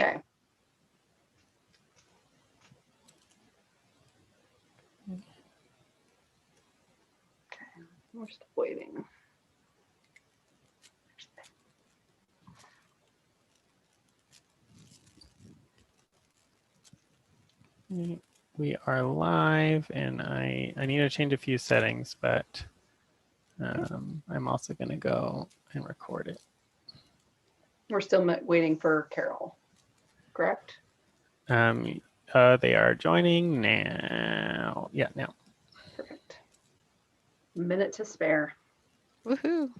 Okay. Okay, we're still waiting. We are live, and I need to change a few settings, but I'm also going to go and record it. We're still waiting for Carol, correct? They are joining now. Yeah, now. Perfect. Minute to spare. Woohoo.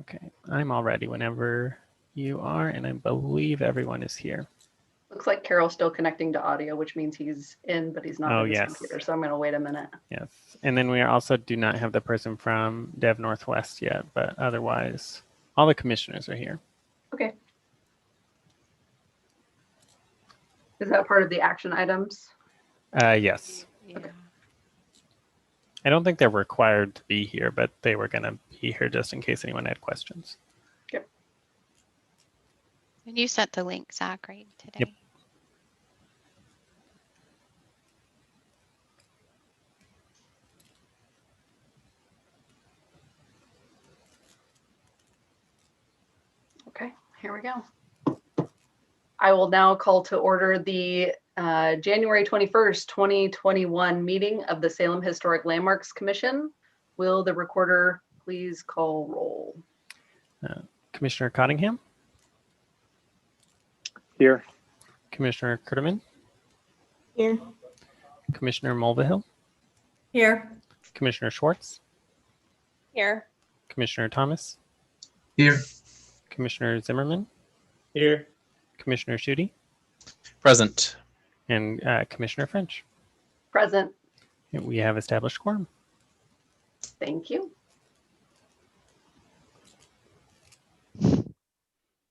Okay, I'm all ready whenever you are, and I believe everyone is here. Looks like Carol's still connecting to audio, which means he's in, but he's not Oh, in his yes. computer. So I'm going to wait a minute. Yes, and then we also do not have the person from Dev Northwest yet, but otherwise, all the commissioners are here. Okay. Is that part of the action items? Yes. Yeah. Okay. I don't think they're required to be here, but they were going to be here just in case anyone had questions. And you sent the link, Zach, right, today? Yep. Okay, here we go. I will now call to order the January 21st, 2021 meeting of the Salem Historic Landmarks Commission. Will the recorder please call roll? Commissioner Conningham, Here. Commissioner Kurtman, Here. Commissioner Mulvihill, Here. Commissioner Schwartz, Here. Commissioner Thomas, Here. Commissioner Zimmerman, Here. Commissioner Schutte, Present. and Commissioner French. Present. And we have established quorum. Thank you.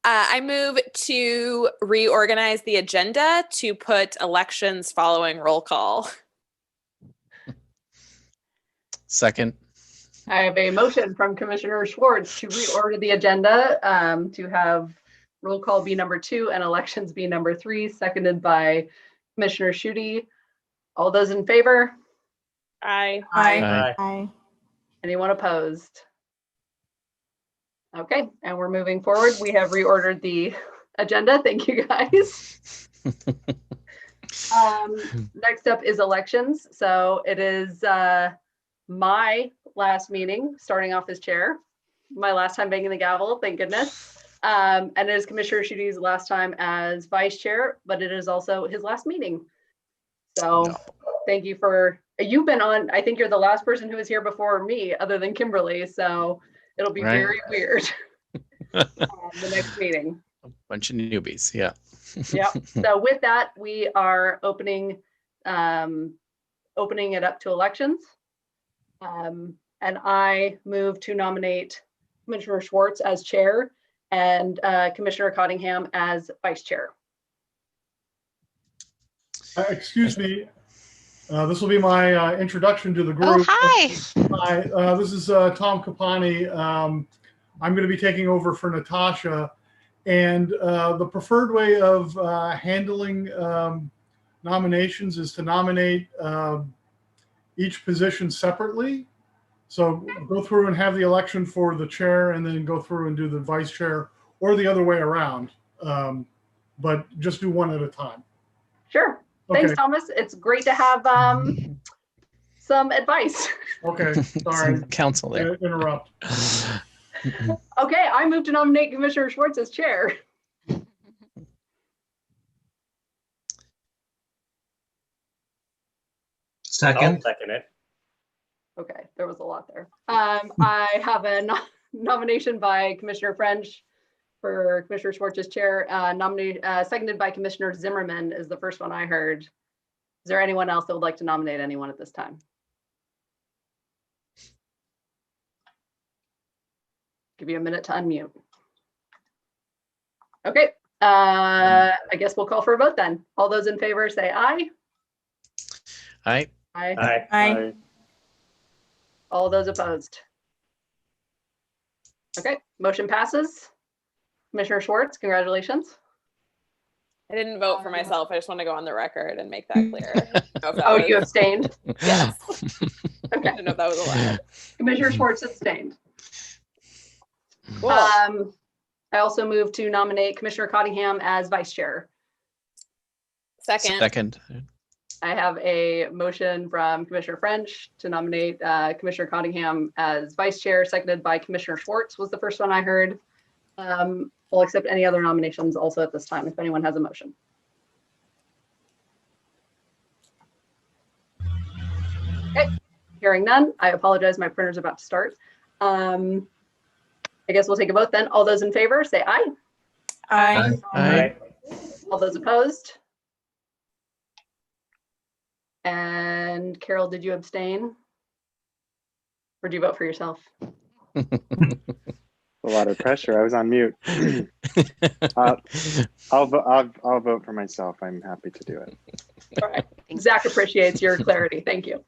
I move to reorganize the agenda to put elections following roll call. Second. I have a motion from Commissioner Schwartz to reorder the agenda to have roll call be number 2 and elections be number 3, seconded by Commissioner Schutte. All those in favor? Aye. Aye. Anyone opposed? Okay, and we're moving forward. We have reordered the agenda. Thank you, guys. Next up is elections. So it is my last meeting, starting off as chair. My last time banging the gavel, thank goodness. And it is Commissioner Schutte's last time as vice chair, but it is also his last meeting. So thank you for, you've been on, I think you're the last person who was here before me, other than Kimberly. So it'll be very weird the next meeting. A bunch of newbies. Yeah. Yep. So with that, we are opening it up to elections. And I move to nominate Commissioner Schwartz as chair and Commissioner Conningham as vice chair. Excuse me. This will be my introduction to the group. Oh, hi. Hi, this is Tom Capani. I'm going to be taking over for Natasha. And the preferred way of handling nominations is to nominate each position separately. So go through and have the election for the chair and then go through and do the vice chair, or the other way around. But just do one at a time. Sure. Okay. Thanks, Thomas. It's great to have some advice. Okay. Sorry. Some counsel there. Interrupt. Okay, I move to nominate Commissioner Schwartz as chair. Second. I'll second it. Okay, there was a lot there. I have a nomination by Commissioner French for Commissioner Schwartz's chair, seconded by Commissioner Zimmerman is the first one I heard. Is there anyone else that would like to nominate anyone at this time? Give you a minute to unmute. Okay, I guess we'll call for a vote then. All those in favor say aye. Aye. Aye. Aye. All those opposed? Okay, motion passes. Commissioner Schwartz, congratulations. I didn't vote for myself. I just want to go on the record and make that clear. I don't know if that Oh, was- you abstained? Yes. I Okay, didn't know if that was allowed. Commissioner Schwartz abstained. Cool. I also move to nominate Commissioner Conningham as vice chair. Second. Second. I have a motion from Commissioner French to nominate Commissioner Conningham as vice chair, seconded by Commissioner Schwartz was the first one I heard. I'll accept any other nominations also at this time if anyone has a motion. Okay, hearing none, I apologize, my printer's about to start. I guess we'll take a vote then. All those in favor say aye. Aye. Aye. All those opposed? And Carol, did you abstain? Or do you vote for yourself? A lot of pressure. I was on mute. I'll vote for myself. I'm happy to do it. All right. Zach appreciates your clarity. Thank you.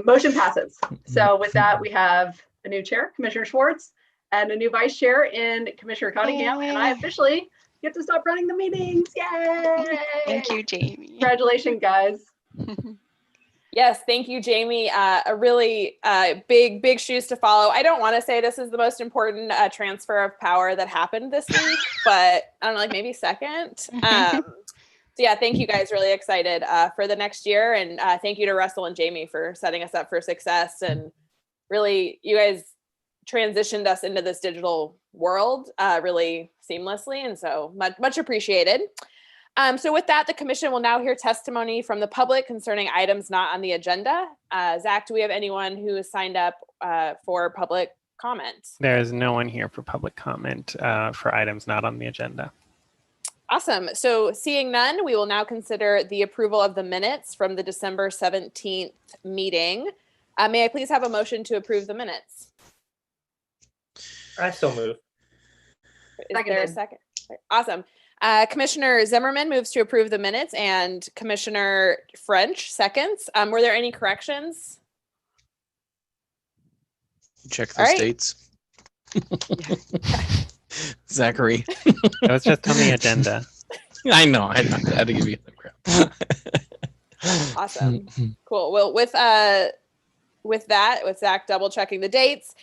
Motion passes. So with that, we have a new chair, Commissioner Schwartz, and a new vice chair in Commissioner Conningham. And I officially get to stop running the meetings. Yay! Thank you, Jamie. Congratulations, guys. Yes, thank you, Jamie. A really big shoes to follow. I don't want to say this is the most important transfer of power that happened this week, but I don't know, like maybe second. So yeah, thank you guys. Really excited for the next year, and thank you to Russell and Jamie for setting us up for success. And really, you guys transitioned us into this digital world really seamlessly, and so much appreciated. So with that, the commission will now hear testimony from the public concerning items not on the agenda. Zach, do we have anyone who has signed up for public comment? There is no one here for public comment for items not on the agenda. Awesome. So seeing none, we will now consider the approval of the minutes from the December 17th meeting. May I please have a motion to approve the minutes? I still move. Is there a second? Awesome. Commissioner Zimmerman moves to approve the minutes and Commissioner French seconds. Were there any corrections? Check the All right. states. Zachary. It was just on the agenda. I know. I had to give you the crap. Awesome. Cool. Well, with Zach double checking the dates,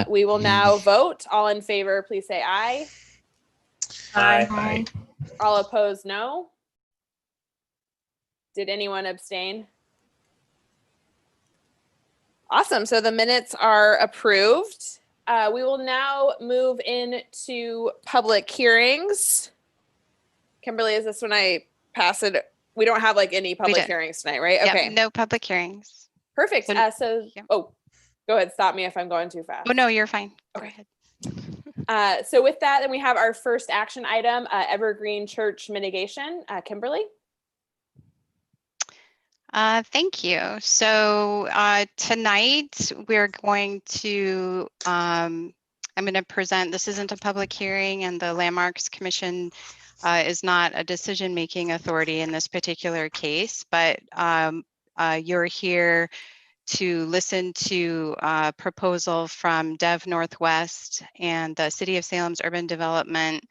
we will now vote. All in favor, please say aye. Aye. All opposed, no. Did anyone abstain? Awesome. So the minutes are approved. We will now move into public hearings. Kimberly, is this when I pass it? We don't have like any public did. hearings tonight, right? Yep, Okay. no public hearings. Perfect. So- yeah. Oh, go ahead. Stop me if I'm going too fast. Oh, no, you're fine. Go Okay. ahead. So with that, then we have our first action item, Evergreen Church mitigation. Kimberly? Thank you. So tonight we're going to, I'm going to present, this isn't a public hearing, and the Landmarks Commission is not a decision-making authority in this particular case, but you're here to listen to a proposal from Dev Northwest and the City of Salem's Urban Development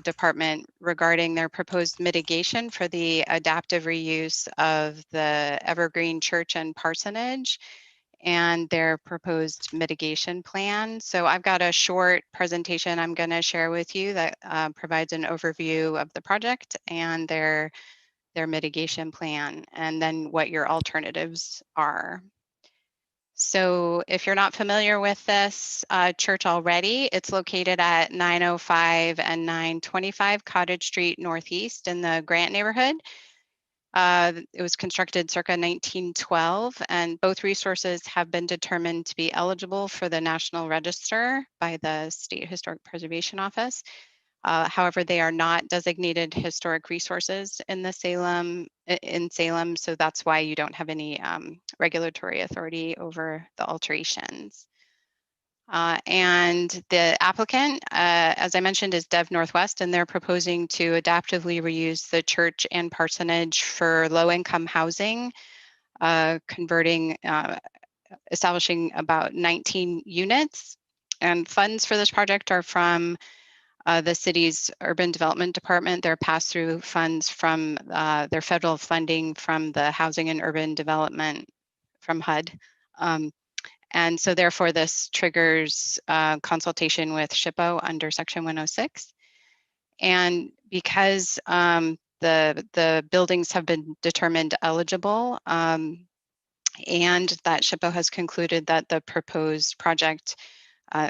Department regarding their proposed mitigation for the adaptive reuse of the Evergreen Church and Parsonage and their proposed mitigation plan. So I've got a short presentation I'm going to share with you that provides an overview of the project and their mitigation plan, and then what your alternatives are. So if you're not familiar with this church already, it's located at 905 and 925 Cottage Street Northeast in the Grant neighborhood. It was constructed circa 1912, and both resources have been determined to be eligible for the National Register by the State Historic Preservation Office. However, they are not designated historic resources in Salem, so that's why you don't have any regulatory authority over the alterations. And the applicant, as I mentioned, is Dev Northwest, and they're proposing to adaptively reuse the church and parsonage for low-income housing, establishing about 19 units. And funds for this project are from the city's urban development department. They're pass-through funds from their federal funding from the Housing and Urban Development from HUD. And so therefore this triggers consultation with SHPO under Section 106. And because the buildings have been determined eligible, and that SHPO has concluded that the proposed project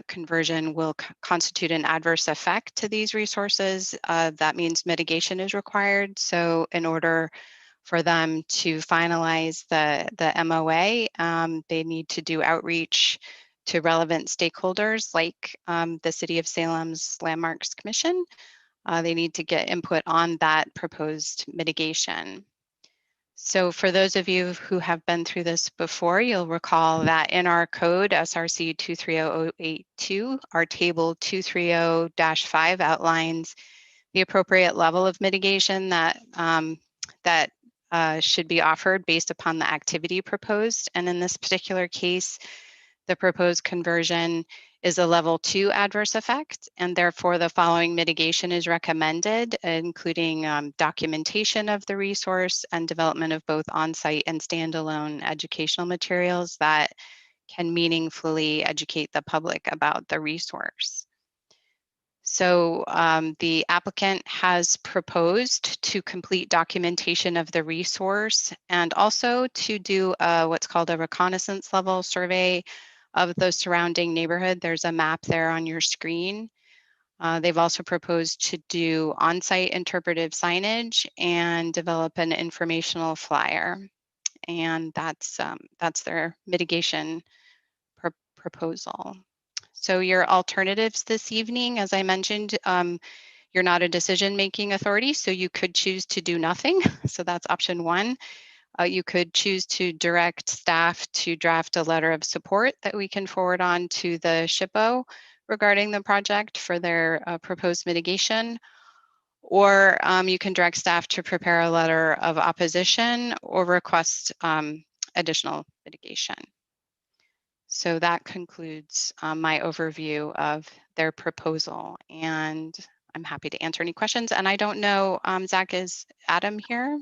conversion will constitute an adverse effect to these resources, that means mitigation is required. So in order for them to finalize the MOA, they need to do outreach to relevant stakeholders like the City of Salem's Landmarks Commission. They need to get input on that proposed mitigation. So for those of you who have been through this before, you'll recall that in our code, SRC 230082, our table 230-5 outlines the appropriate level of mitigation that should be offered based upon the activity proposed. And in this particular case, the proposed conversion is a level 2 adverse effect, and therefore the following mitigation is recommended, including documentation of the resource and development of both on-site and standalone educational materials that can meaningfully educate the public about the resource. So the applicant has proposed to complete documentation of the resource and also to do what's called a reconnaissance level survey of the surrounding neighborhood. There's a map there on your screen. They've also proposed to do on-site interpretive signage and develop an informational flyer. And that's their mitigation proposal. So your alternatives this evening, as I mentioned, you're not a decision-making authority, so you could choose to do nothing. So that's option 1. You could choose to direct staff to draft a letter of support that we can forward on to the SHPO regarding the project for their proposed mitigation. Or you can direct staff to prepare a letter of opposition or request additional mitigation. So that concludes my overview of their proposal, and I'm happy to answer any questions. And I don't know, Zach, is Adam here?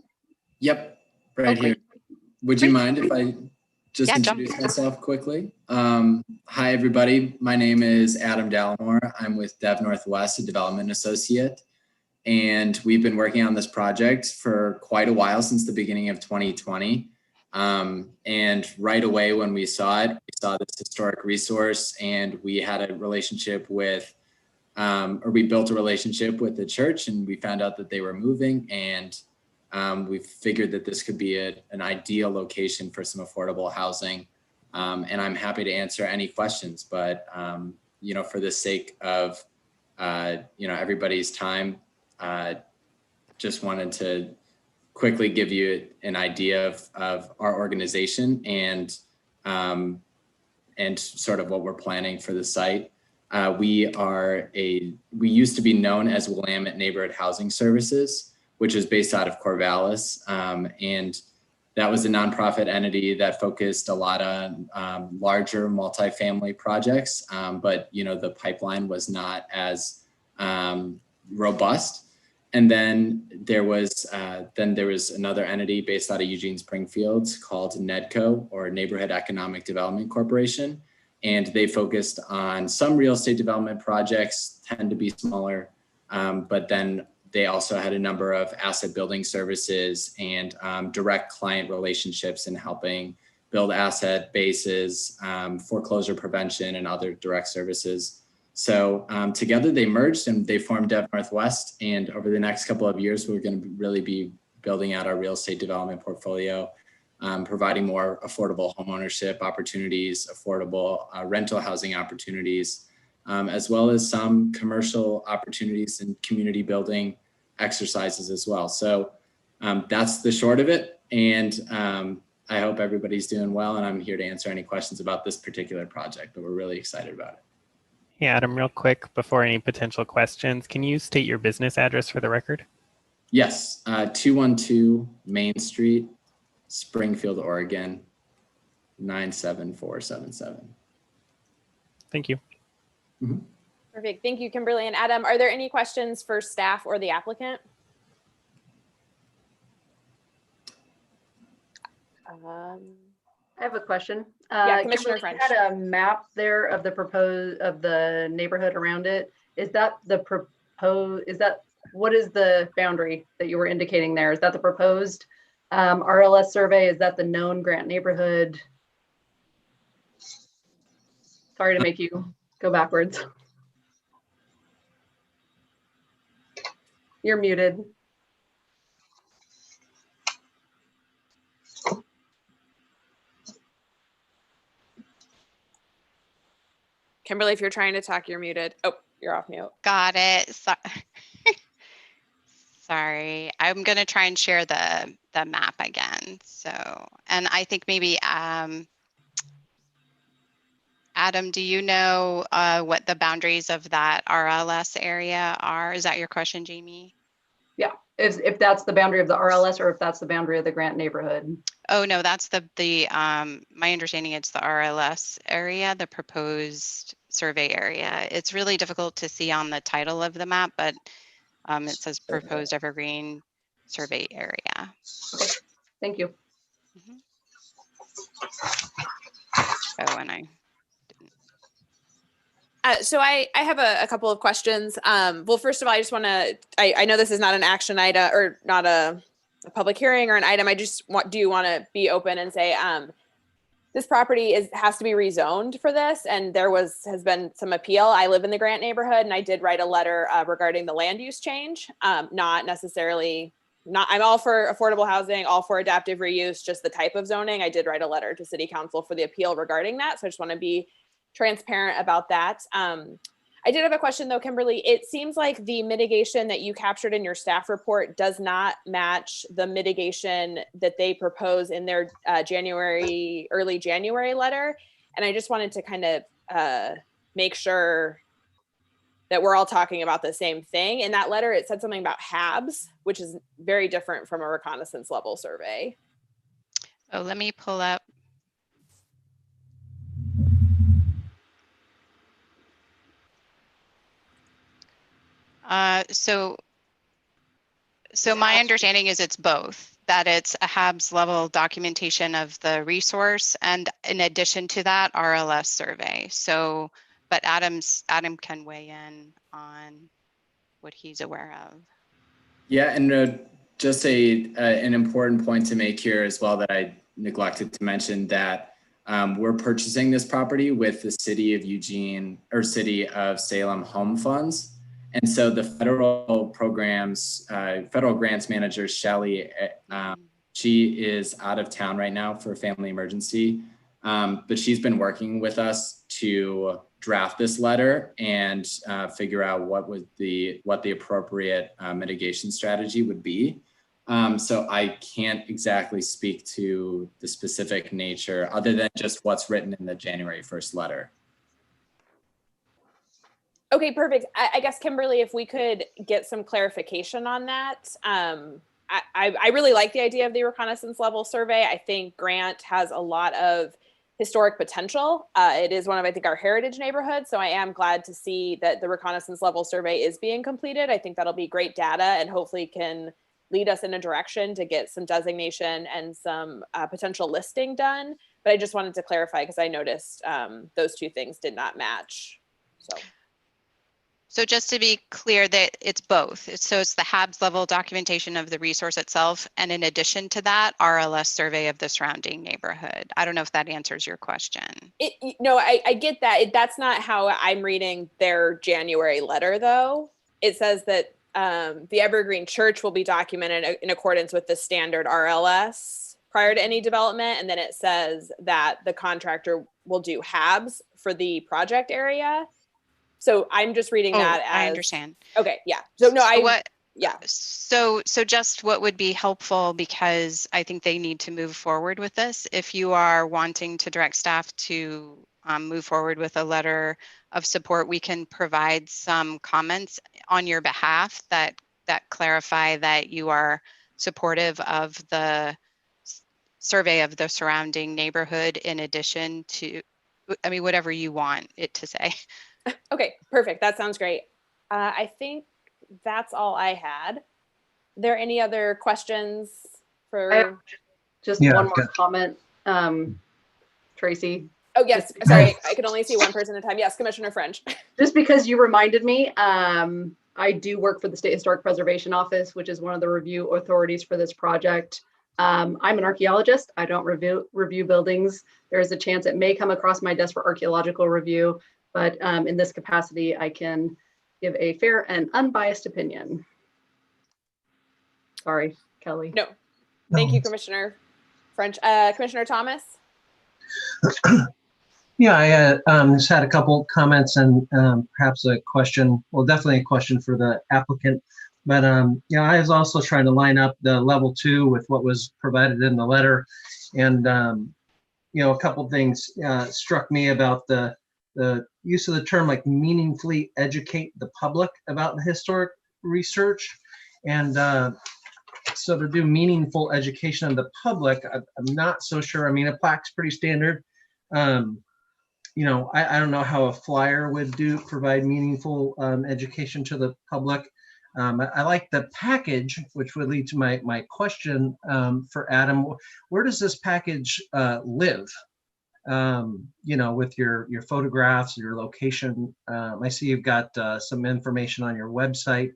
Yep, right Okay. here. Would you mind if I just jump. introduce myself quickly? Hi, everybody. My name is Adam Dallimore. I'm with Dev Northwest, a development associate. And we've been working on this project for quite a while, since the beginning of 2020. And right away when we saw it, we saw this historic resource, and we had a relationship with, we built a relationship with the church, and we found out that they were moving, and we figured that this could be an ideal location for some affordable housing. And I'm happy to answer any questions, but, for the sake of, everybody's time, just wanted to quickly give you an idea of our organization and sort of what we're planning for the site. We used to be known as Willamette Neighborhood Housing Services, which is based out of Corvallis. And that was a nonprofit entity that focused a lot on larger multifamily projects. But, the pipeline was not as robust. And then there was another entity based out of Eugene Springfield called NEDCO, or Neighborhood Economic Development Corporation. And they focused on some real estate development projects, tend to be smaller, but then they also had a number of asset building services and direct client relationships in helping build asset bases, foreclosure prevention, and other direct services. So together they merged and they formed Dev Northwest. And over the next couple of years, we're going to really be building out our real estate development portfolio, providing more affordable homeownership opportunities, affordable rental housing opportunities, as well as some commercial opportunities and community building exercises as well. So that's the short of it. And I hope everybody's doing well, and I'm here to answer any questions about this particular project, but we're really excited about it. Hey, Adam, real quick, before any potential questions, can you state your business address for the record? Yes, 212 Main Street, Springfield, Oregon, 97477. Thank you. Perfect. Thank you, Kimberly and Adam. Are there any questions for staff or the applicant? I have a question. Yeah, Commissioner Kimberly, French. you had a map there of the neighborhood around it. Is that the proposed? What is the boundary that you were indicating there? Is that the proposed RLS survey? Is that the known grant neighborhood? Sorry to make you go backwards. You're muted. Kimberly, if you're trying to talk, you're muted. Oh, you're off mute. Got it. Sorry. I'm going to try and share the map again. So, and I think maybe, Adam, do you know what the boundaries of that RLS area are? Is that your question, Jamie? Yeah, if that's the boundary of the RLS or if that's the boundary of the grant neighborhood. Oh, no, that's my understanding it's the RLS area, the proposed survey area. It's really difficult to see on the title of the map, but it says proposed Evergreen survey area. Okay, thank you. Oh, and I So I have a couple of questions. Well, first of all, I just want to, I know this is not an action item or not a public hearing or an item. I just do want to be open and say this property has to be rezoned for this. And there has been some appeal. I live in the Grant neighborhood and I did write a letter regarding the land use change. I'm all for affordable housing, all for adaptive reuse, just the type of zoning. I did write a letter to City Council for the appeal regarding that. So I just want to be transparent about that. I did have a question though, Kimberly. It seems like the mitigation that you captured in your staff report does not match the mitigation that they propose in their early January letter. And I just wanted to kind of make sure that we're all talking about the same thing. In that letter, it said something about HABs, which is very different from a reconnaissance level survey. Oh, let me pull up. So my understanding is it's both, that it's a HABs level documentation of the resource, and in addition to that, RLS survey. So, but Adam can weigh in on what he's aware of. Yeah, and just an important point to make here as well that I neglected to mention, that we're purchasing this property with the City of Salem home funds. And so the federal grants manager, Shelley, she is out of town right now for a family emergency, but she's been working with us to draft this letter and figure out what the appropriate mitigation strategy would be. So I can't exactly speak to the specific nature other than just what's written in the January 1st letter. Okay, perfect. I guess, Kimberly, if we could get some clarification on that. I really like the idea of the reconnaissance level survey. I think Grant has a lot of historic potential. It is one of, I think, our heritage neighborhoods. So I am glad to see that the reconnaissance level survey is being completed. I think that'll be great data and hopefully can lead us in a direction to get some designation and some potential listing done. But I just wanted to clarify because I noticed those two things did not match. So just to be clear that it's both. So it's the HABs level documentation of the resource itself. And in addition to that, RLS survey of the surrounding neighborhood. I don't know if that answers your question. No, I get that. That's not how I'm reading their January letter, though. It says that the Evergreen Church will be documented in accordance with the standard RLS prior to any development. And then it says that the contractor will do HABs for the project area. So I'm just reading that as. I understand. Okay, yeah. So no, Yeah. So just what would be helpful, because I think they need to move forward with this. If you are wanting to direct staff to move forward with a letter of support, we can provide some comments on your behalf that clarify that you are supportive of the survey of the surrounding neighborhood, in addition to, I mean, whatever you want it to say. Okay, perfect. That sounds great. I think that's all I had. Are there any other questions I have for? just Yeah, one I've more got- comment, Tracy. Oh, yes. Just Sorry, I could only see one person at a time. Yes, Commissioner French. Just because you reminded me, I do work for the State Historic Preservation Office, which is one of the review authorities for this project. I'm an archaeologist. I don't review buildings. There is a chance it may come across my desk for archaeological review, but in this capacity, I can give a fair and unbiased opinion. Sorry, Kelly. No. Thank you, Commissioner French. Commissioner Thomas? Yeah, I just had a couple comments and perhaps a question. Well, definitely a question for the applicant. But you know, I was also trying to line up the level 2 with what was provided in the letter, and you know, a couple things struck me about the use of the term like meaningfully educate the public about the historic research, and so to do meaningful education of the public, I'm not so sure. I mean, a plaque's pretty standard. You know, I don't know how a flyer would provide meaningful education to the public. I like the package, which would lead to my question for Adam. Where does this package live? You know, with your photographs, your location. I see you've got some information on your website,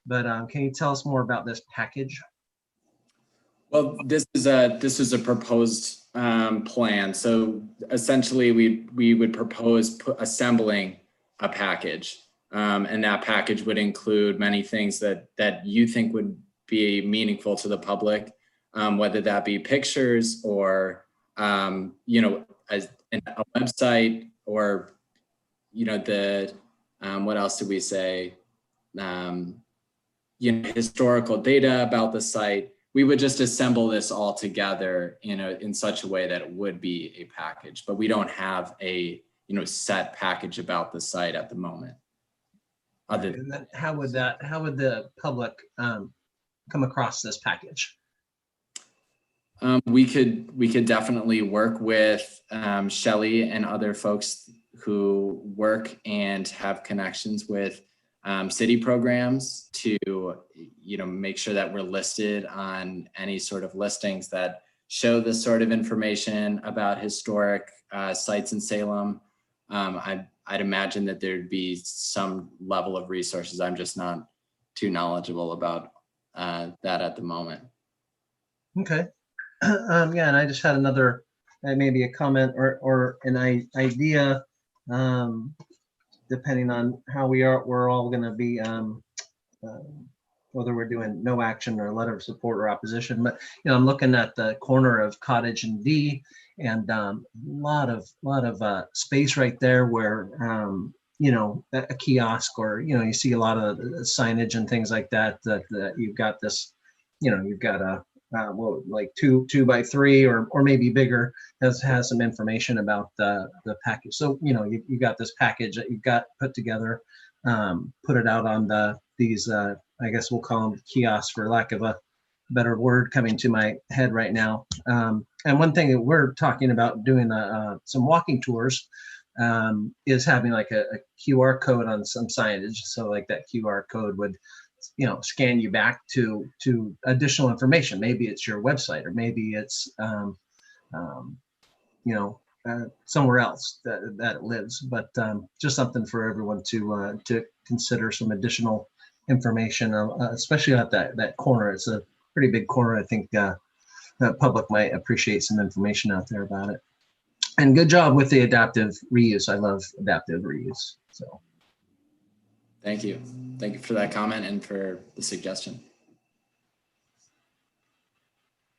but can you tell us more about this package? Well, this is a proposed plan. So essentially, we would propose assembling a package, and that package would include many things that you think would be meaningful to the public, whether that be pictures or you know, a website, or you know, the what else did we say? You know, historical data about the site. We would just assemble this all together, you know, in such a way that it would be a package, but we don't have a, you know, set package about the site at the moment. Other than that, how would the public come across this package? we could definitely work with Shelley and other folks who work and have connections with city programs to, you know, make sure that we're listed on any sort of listings that show this sort of information about historic sites in Salem. I'd imagine that there'd be some level of resources. I'm just not too knowledgeable about that at the moment. Okay. Yeah, and I just had another, maybe a comment or an idea. Depending on how we're all going to be, whether we're doing no action or a letter of support or opposition. But you know, I'm looking at the corner of Cottage and D, and a lot of space right there where you know, a kiosk, or you know, you see a lot of signage and things like that. That you've got this, you know, you've got a well, like 2 by 3 or maybe bigger, has some information about the package. So you know, you got this package that you've got put together, put it out on these I guess we'll call them kiosks, for lack of a better word coming to my head right now. And one thing that we're talking about doing some walking tours is having like a QR code on some signage. So like that QR code would, you know, scan you back to additional information. Maybe it's your website, or maybe it's you know, somewhere else that it lives. But just something for everyone to consider, some additional information, especially at that corner. It's a pretty big corner. I think the public might appreciate some information out there about it. And good job with the adaptive reuse. I love adaptive reuse. So. Thank you. Thank you for that comment and for the suggestion.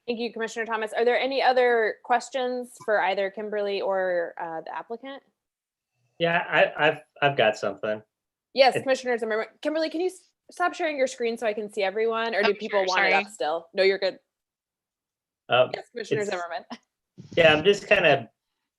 Thank you, Commissioner Thomas. Are there any other questions for either Kimberly or the applicant? Yeah, I've got something. Yes, Commissioner Zimmerman. Kimberly, can you stop sharing your screen so I can see everyone, or do people sure, want it sorry. up still? No, you're good. Yes, Commissioner It's- Zimmerman. Yeah, I'm just kind of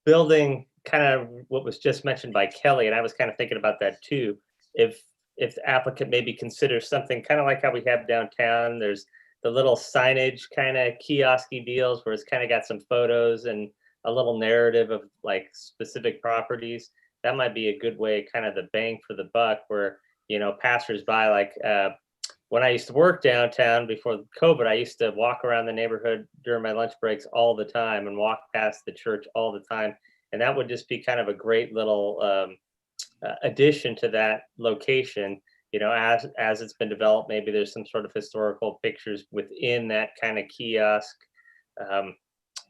building kind of what was just mentioned by Kelly, and I was kind of thinking about that too. If the applicant maybe considers something kind of like how we have downtown, there's the little signage kind of kiosky deals where it's kind of got some photos and a little narrative of like specific properties. That might be a good way, kind of the bang for the buck, where, you know, passersby, like when I used to work downtown before COVID, I used to walk around the neighborhood during my lunch breaks all the time and walk past the church all the time. And that would just be kind of a great little addition to that location. You know, as it's been developed, maybe there's some sort of historical pictures within that kind of kiosk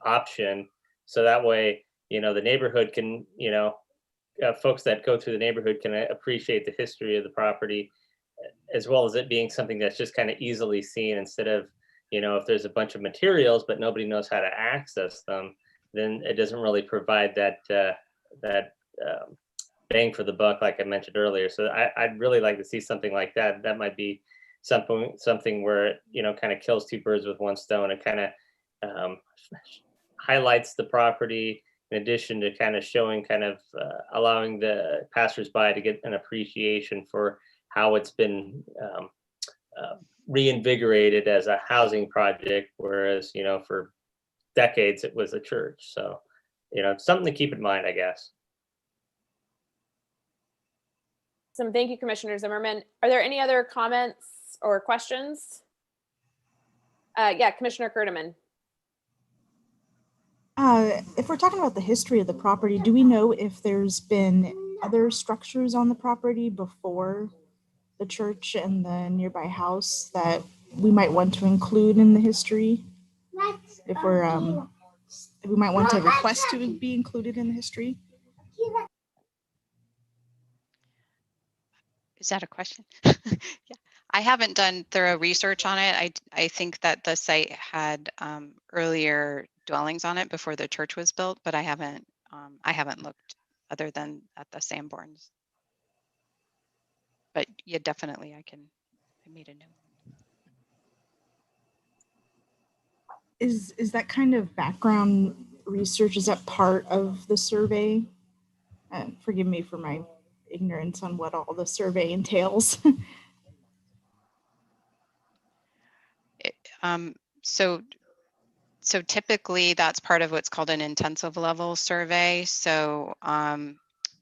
option. So that way, you know, the neighborhood can, you know, folks that go through the neighborhood can appreciate the history of the property, as well as it being something that's just kind of easily seen, instead of, you know, if there's a bunch of materials but nobody knows how to access them, then it doesn't really provide that bang for the buck like I mentioned earlier. So I'd really like to see something like that. That might be something where it, you know, kind of kills two birds with one stone. It kind of highlights the property, in addition to kind of showing, kind of allowing the passersby to get an appreciation for how it's been reinvigorated as a housing project, whereas, you know, for decades it was a church. So, you know, something to keep in mind, I guess. Thank you, Commissioner Zimmerman. Are there any other comments or questions? Yeah, Commissioner Kerdeman. If we're talking about the history of the property, do we know if there's been other structures on the property before the church and the nearby house that we might want to include in the history? If we might want to request to be included in the history? Is that a question? Yeah, I haven't done thorough research on it. I think that the site had earlier dwellings on it before the church was built, but I haven't looked other than at the Sanborns. But yeah, definitely I made a note. Is that kind of background research, is that part of the survey? Forgive me for my ignorance on what all the survey entails. So typically that's part of what's called an intensive level survey. So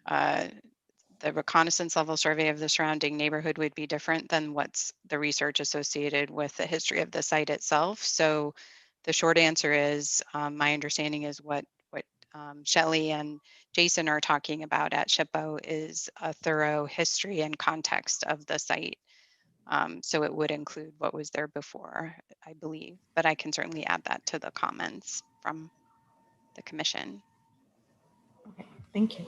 the reconnaissance level survey of the surrounding neighborhood would be different than what's the research associated with the history of the site itself. So the short answer is, my understanding is what Shelley and Jason are talking about at SHPO is a thorough history and context of the site. So it would include what was there before, I believe, but I can certainly add that to the comments from the commission. Okay, thank you.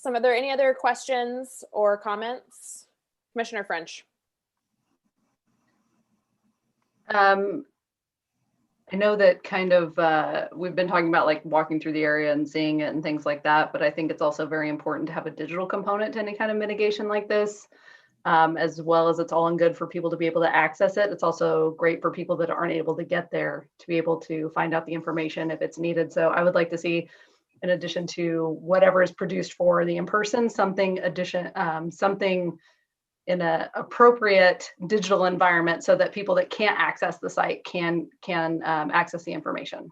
Are there any other questions or comments? Commissioner French. I know that kind of we've been talking about like walking through the area and seeing it and things like that, but I think it's also very important to have a digital component to any kind of mitigation like this, as well as it's all in good for people to be able to access it. It's also great for people that aren't able to get there to be able to find out the information if it's needed. So I would like to see, in addition to whatever is produced for the in-person, something in an appropriate digital environment so that people that can't access the site can access the information.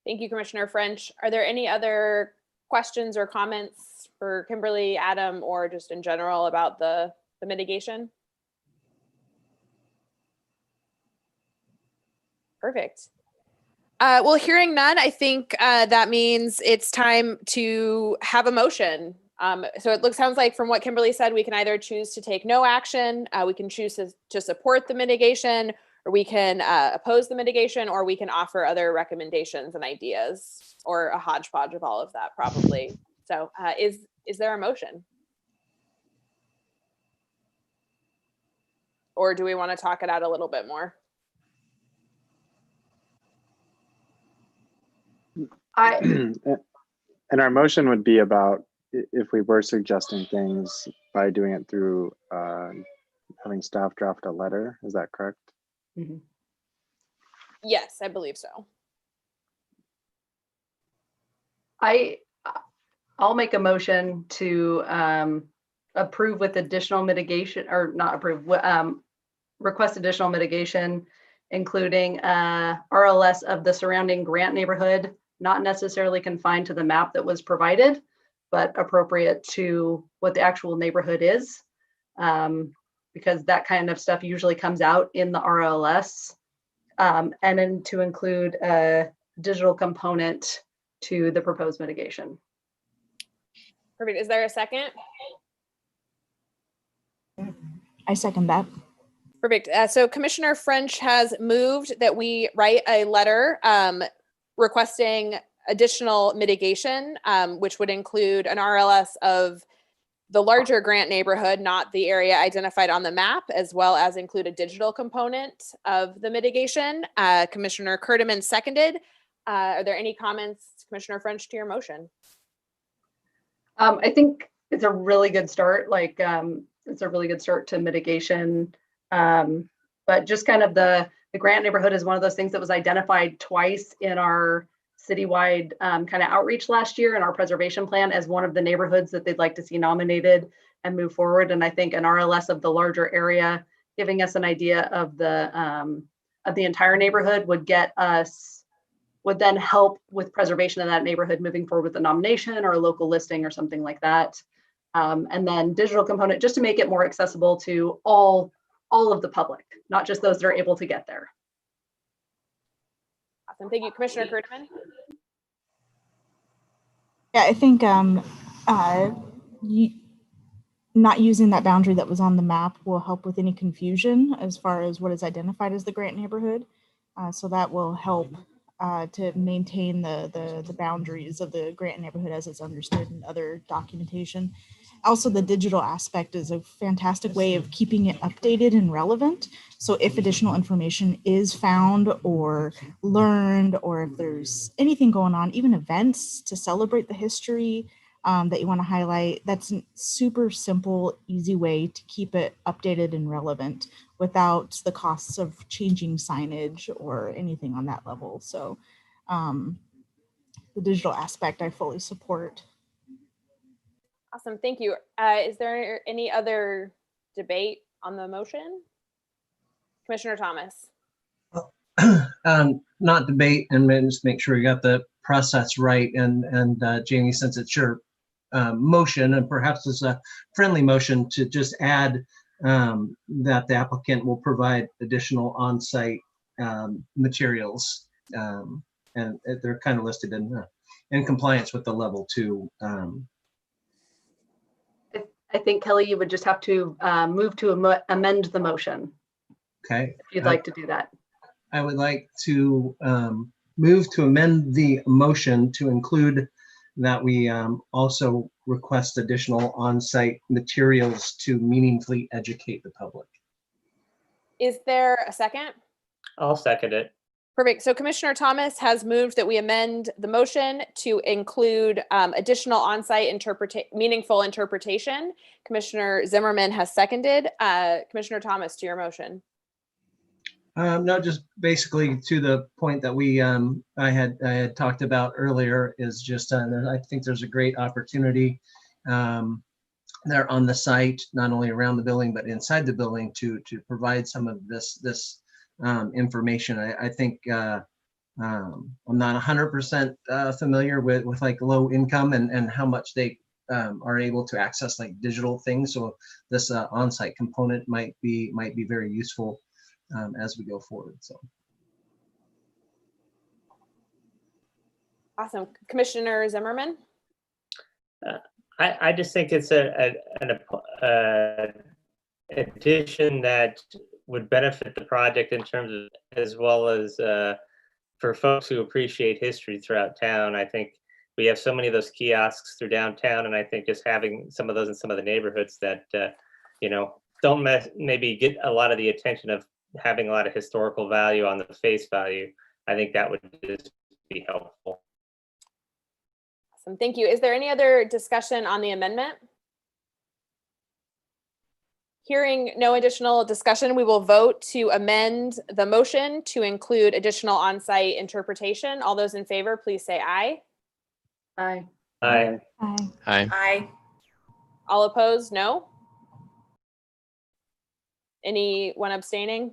Thank you, Commissioner French. Are there any other questions or comments for Kimberly, Adam, or just in general about the mitigation? Perfect. Well, hearing none, I think that means it's time to have a motion. So it sounds like from what Kimberly said, we can either choose to take no action, we can choose to support the mitigation, or we can oppose the mitigation, or we can offer other recommendations and ideas, or a hodgepodge of all of that probably. So is there a motion? Or do we want to talk it out a little bit more? And our motion would be about if we were suggesting things by doing it through having staff draft a letter. Is that correct? Mhm. Yes, I believe so. I'll make a motion to approve with additional mitigation, or not approve, request additional mitigation, including RLS of the surrounding Grant neighborhood, not necessarily confined to the map that was provided, but appropriate to what the actual neighborhood is. Because that kind of stuff usually comes out in the RLS. And then to include a digital component to the proposed mitigation. Perfect. Is there a second? I second that. Perfect. So Commissioner French has moved that we write a letter requesting additional mitigation, which would include an RLS of the larger Grant neighborhood, not the area identified on the map, as well as include a digital component of the mitigation. Commissioner Kurdeman seconded. Are there any comments, Commissioner French, to your motion? I think it's a really good start. Like, it's a really good start to mitigation. But just kind of the Grant neighborhood is one of those things that was identified twice in our citywide kind of outreach last year in our preservation plan as one of the neighborhoods that they'd like to see nominated and move forward. And I think an RLS of the larger area, giving us an idea of the entire neighborhood would then help with preservation of that neighborhood moving forward with the nomination or a local listing or something like that. And then digital component, just to make it more accessible to all of the public, not just those that are able to get there. Awesome. Thank you. Commissioner Kurdeman? Yeah, I think not using that boundary that was on the map will help with any confusion as far as what is identified as the Grant neighborhood. So that will help to maintain the boundaries of the Grant neighborhood as it's understood in other documentation. Also, the digital aspect is a fantastic way of keeping it updated and relevant. So if additional information is found or learned, or if there's anything going on, even events to celebrate the history that you want to highlight, that's a super simple, easy way to keep it updated and relevant without the costs of changing signage or anything on that level. So the digital aspect I fully support. Awesome. Thank you. Is there any other debate on the motion? Commissioner Thomas? Not debate, and then just make sure you got the process right. And Jamie, since it's your motion, and perhaps it's a friendly motion to just add that the applicant will provide additional on-site materials, and they're kind of listed in compliance with the level 2. I think, Kelly, you would just have to move to amend the motion. Okay. If you'd like to do that. I would like to move to amend the motion to include that we also request additional on-site materials to meaningfully educate the public. Is there a second? I'll second it. Perfect. So Commissioner Thomas has moved that we amend the motion to include additional on-site meaningful interpretation. Commissioner Zimmerman has seconded. Commissioner Thomas, to your motion. No, just basically to the point that I had talked about earlier, is just I think there's a great opportunity there on the site, not only around the building but inside the building, to provide some of this information. I think I'm not 100% familiar with like low income and how much they are able to access like digital things. So this on-site component might be very useful as we go forward. So. Awesome. Commissioner Zimmerman? I just think it's an addition that would benefit the project in terms of, as well as for folks who appreciate history throughout town. I think we have so many of those kiosks through downtown, and I think just having some of those in some of the neighborhoods that don't maybe get a lot of the attention of having a lot of historical value on the face value, I think that would just be helpful. Awesome, thank you. Is there any other discussion on the amendment? Hearing no additional discussion, we will vote to amend the motion to include additional on-site interpretation. All those in favor, please say aye. Aye. Aye. Aye. Aye. Aye. All opposed, no? Anyone abstaining?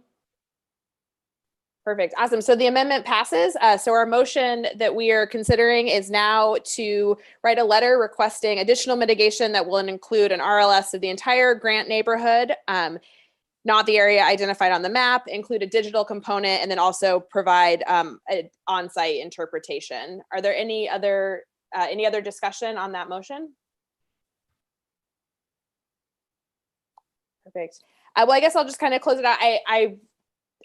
Perfect, awesome. So the amendment passes. So our motion that we are considering is now to write a letter requesting additional mitigation that will include an RLS of the entire Grant neighborhood, not the area identified on the map, include a digital component, and then also provide an on-site interpretation. Are there any other discussion on that motion? Perfect. Well, I guess I'll just kind of close it out.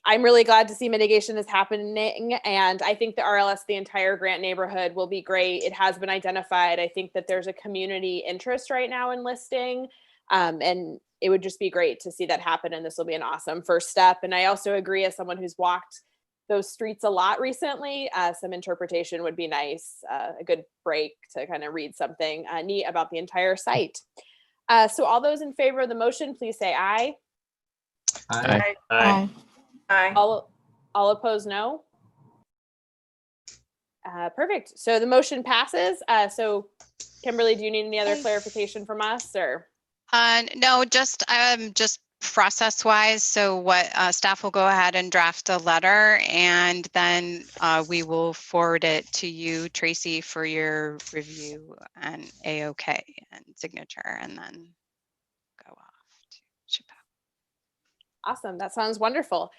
I'm really glad to see mitigation is happening, and I think the RLS, the entire Grant neighborhood, will be great. It has been identified. I think that there's a community interest right now in listing, and it would just be great to see that happen, and this will be an awesome first step. And I also agree, as someone who's walked those streets a lot recently, some interpretation would be nice, a good break to kind of read something neat about the entire site. So all those in favor of the motion, please say aye. Aye. Aye. Aye. All opposed, no? Perfect. So the motion passes. So Kimberly, do you need any other clarification from us, or? No, just process-wise. So what staff will go ahead and draft a letter, and then we will forward it to you, Tracy, for your review and AOK and signature, and then go off to ship out. Awesome. That sounds wonderful.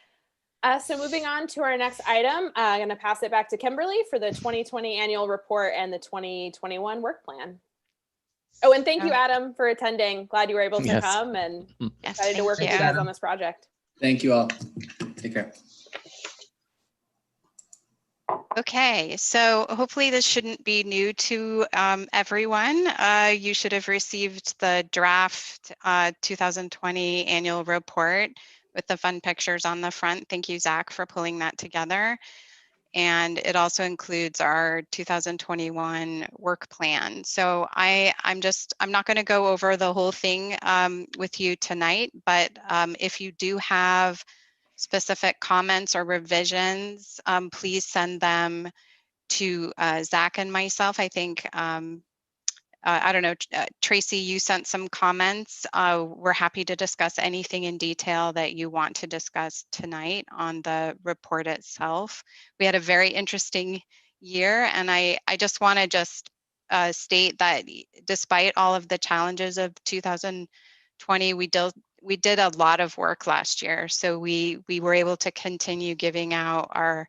So moving on to our next item, I'm going to pass it back to Kimberly for the 2020 annual report and the 2021 work plan. Oh, and thank you, Adam, for attending. Glad you were able to Yes. come, and Yes, excited to work with you guys on this project. Thank you all. Take care. Okay, so hopefully this shouldn't be new to everyone. You should have received the draft 2020 annual report with the fun pictures on the front. Thank you, Zach, for pulling that together. And it also includes our 2021 work plan. So I'm not going to go over the whole thing with you tonight, but if you do have specific comments or revisions, please send them to Zach and myself. I think, I don't know, Tracy, you sent some comments. We're happy to discuss anything in detail that you want to discuss tonight on the report itself. We had a very interesting year, and I just want to state that despite all of the challenges of 2020, we did a lot of work last year. So we were able to continue giving out our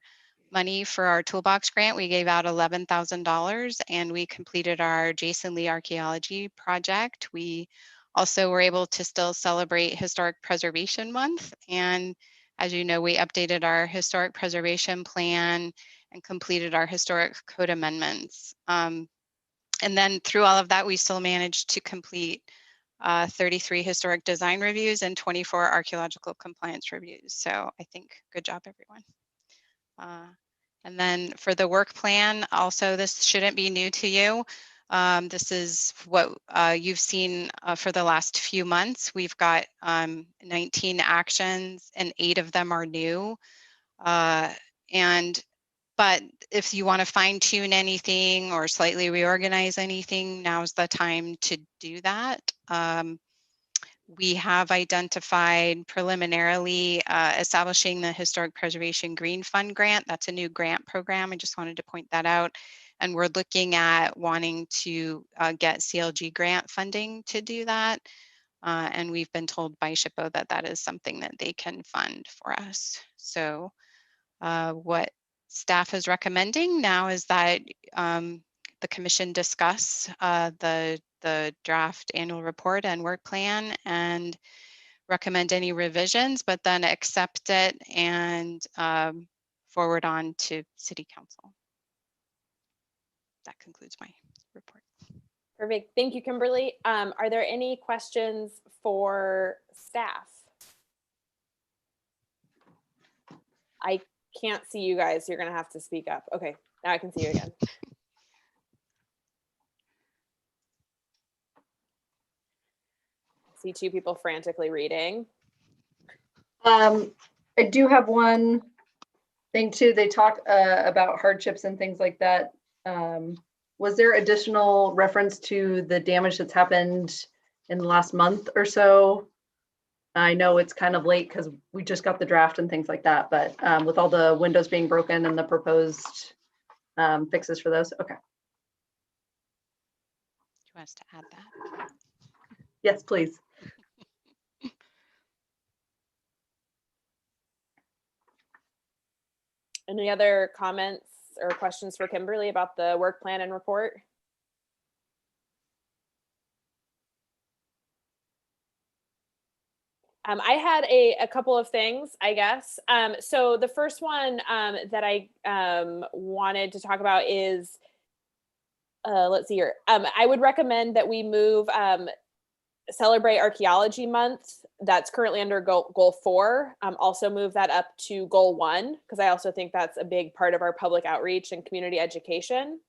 money for our toolbox grant. We gave out $11,000, and we completed our Jason Lee Archaeology project. We also were able to still celebrate Historic Preservation Month. And as you know, we updated our historic preservation plan and completed our historic code amendments. And then through all of that, we still managed to complete 33 historic design reviews and 24 archaeological compliance reviews. So I think good job, everyone. And then for the work plan, also, this shouldn't be new to you. This is what you've seen for the last few months. We've got 19 actions, and 8 of them are new. But if you want to fine tune anything or slightly reorganize anything, now's the time to do that. We have identified preliminarily establishing the Historic Preservation Green Fund grant. That's a new grant program. I just wanted to point that out. And we're looking at wanting to get CLG grant funding to do that. And we've been told by SHPO that that is something that they can fund for us. So what staff is recommending now is that the commission discuss the draft annual report and work plan and recommend any revisions, but then accept it and forward on to City Council. That concludes my report. Perfect. Thank you, Kimberly. Are there any questions for staff? I can't see you guys. You're going to have to speak up. Okay, now I can see you again. see two people frantically reading. I do have one thing too. They talk about hardships and things like that. Was there additional reference to the damage that's happened in the last month or so? I know it's kind of late because we just got the draft and things like that, but with all the windows being broken and the proposed fixes for those. Okay. Do you want us to add that? Yes, please. Any other comments or questions for Kimberly about the work plan and report? I had a couple of things, I guess. So the first one that I wanted to talk about is, let's see here. I would recommend that we move Celebrate Archaeology Month. That's currently under goal 4. Also move that up to goal 1, because I also think that's a big part of our public outreach and community education.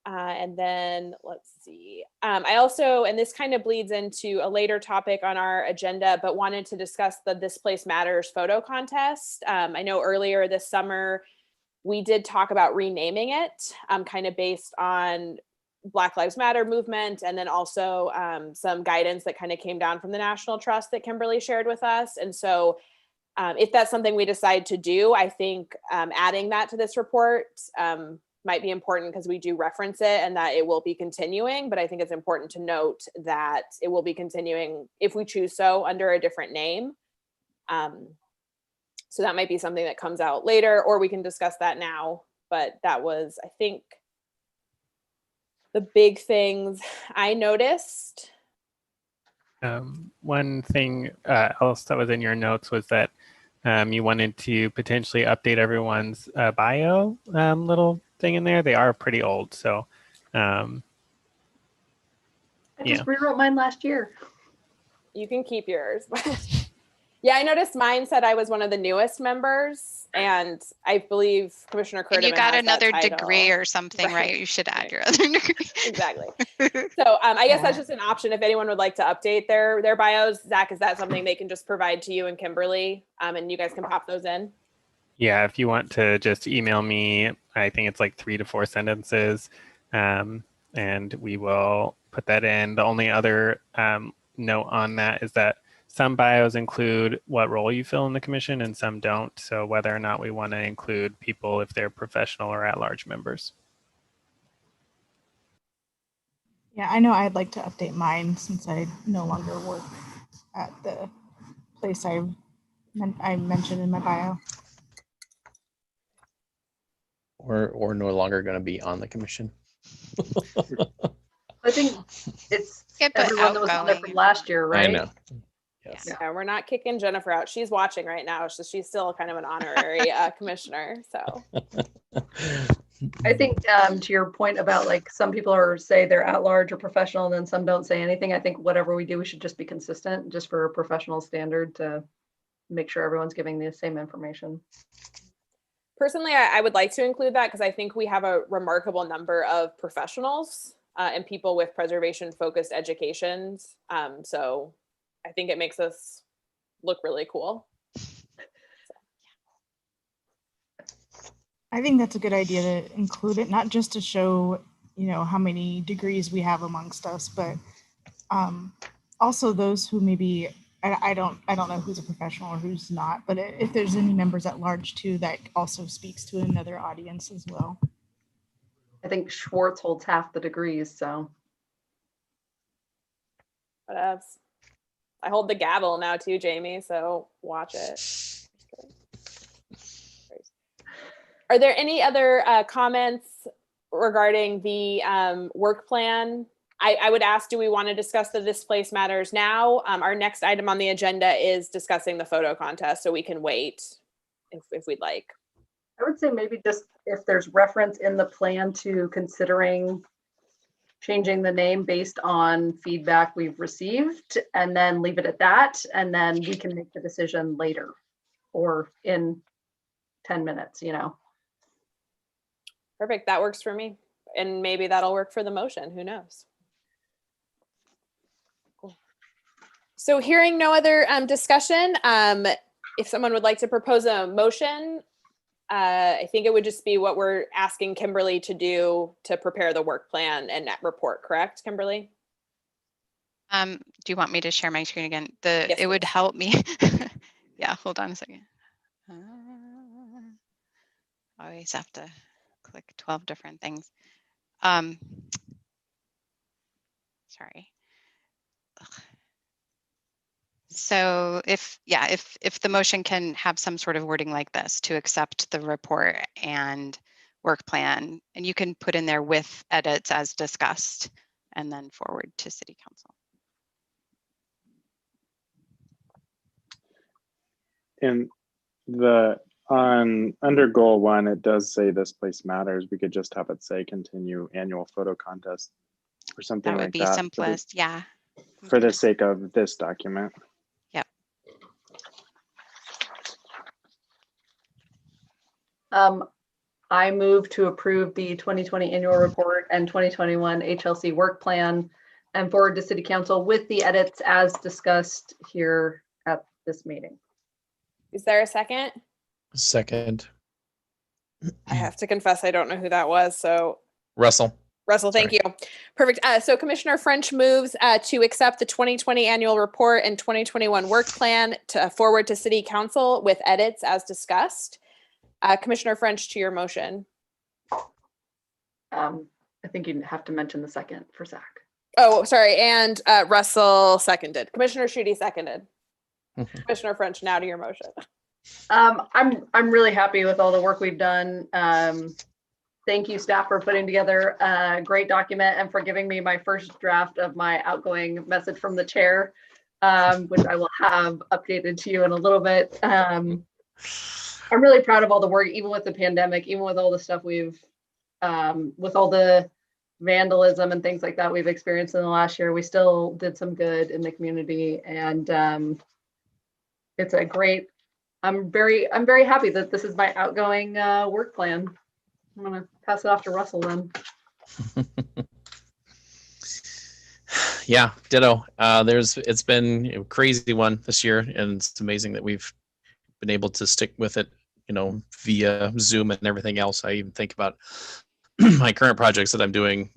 And then let's see. I also, and this kind of bleeds into a later topic on our agenda, but wanted to discuss the This Place Matters photo contest. I know earlier this summer, we did talk about renaming it, kind of based on Black Lives Matter movement, and then also some guidance that kind of came down from the National Trust that Kimberly shared with us. And so if that's something we decide to do, I think adding that to this report might be important, because we do reference it and that it will be continuing, but I think it's important to note that it will be continuing if we choose so under a different name. So that might be something that comes out later, or we can discuss that now, but that was, I think, the big things I noticed. One thing else that was in your notes was that you wanted to potentially update everyone's bio little thing in there. They are pretty old, so I just rewrote mine last year. You can keep yours. Yeah, I noticed mine said I was one of the newest members, and I believe Commissioner Curtiman. And you got has that another title. degree or something, right? You should add your other degree. Exactly. So I guess that's just an option if anyone would like to update their bios. Zach, is that something they can just provide to you and Kimberly, and you guys can pop those in? Yeah, if you want to just email me, I think it's like 3 to 4 sentences, and we will put that in. The only other note on that is that some bios include what role you fill in the commission and some don't. So whether or not we want to include people if they're professional or at-large members. Yeah, I know I'd like to update mine since I no longer work at the place I mentioned in my bio. Or no longer going to be on the commission. I think it's Yeah, but everyone that was on there from outgoing. last year, right? I know. Yes. Yeah, we're not kicking Jennifer out. She's watching right now, so she's still kind of an honorary commissioner. So I think to your point about like some people say they're at large or professional, and then some don't say anything. I think whatever we do, we should just be consistent, just for a professional standard, to make sure everyone's giving the same information. personally, I would like to include that because I think we have a remarkable number of professionals and people with preservation-focused educations. So I think it makes us look really cool. I think that's a good idea to include it, not just to show, how many degrees we have amongst us, but also those who maybe, I don't know who's a professional or who's not, but if there's any members at large too, that also speaks to another audience as well. I think Schwartz holds half the degrees, so. But I hold the gavel now too, Jamie, so watch it. Are there any other comments regarding the work plan? I would ask, do we want to discuss the This Place Matters now? Our next item on the agenda is discussing the photo contest, so we can wait if we'd like. I would say maybe just if there's reference in the plan to considering changing the name based on feedback we've received, and then leave it at that, and then we can make the decision later or in 10 minutes, Perfect, that works for me. And maybe that'll work for the motion, who knows? Cool. So hearing no other discussion, if someone would like to propose a motion, I think it would just be what we're asking Kimberly to do to prepare the work plan and net report, correct, Kimberly? Do you want me to share my screen again? Yes, It would please. help me. Yeah, hold on a second. I always have to click 12 different things. Sorry. Ugh. So if the motion can have some sort of wording like this, to accept the report and work plan, and you can put in there with edits as discussed, and then forward to City Council. In under goal 1, it does say this place matters. We could just have it say continue annual photo contest or something That would like be that. simplest, yeah. For the sake of this document. Yep. I move to approve the 2020 annual report and 2021 HLC work plan and forward to City Council with the edits as discussed here at this meeting. Is there a second? Second. I have to confess, I don't know who that was. So Russell. Russell, thank you. Perfect. So Commissioner French moves to accept the 2020 annual report and 2021 work plan to forward to City Council with edits as discussed. Commissioner French, to your motion. I think you have to mention the second for Zach. Oh, sorry. And Russell seconded. Commissioner Schutte seconded. Commissioner French, now to your motion. I'm really happy with all the work we've done. Thank you, staff, for putting together a great document and for giving me my first draft of my outgoing message from the chair, which I will have updated to you in a little bit. I'm really proud of all the work, even with the pandemic, even with all the stuff we've, with all the vandalism and things like that we've experienced in the last year. We still did some good in the community, and it's a great. I'm very happy that this is my outgoing work plan. I'm gonna pass it off to Russell then. Yeah, ditto. It's been a crazy one this year, and it's amazing that we've been able to stick with it, via Zoom and everything else. I even think about my current projects that I'm doing,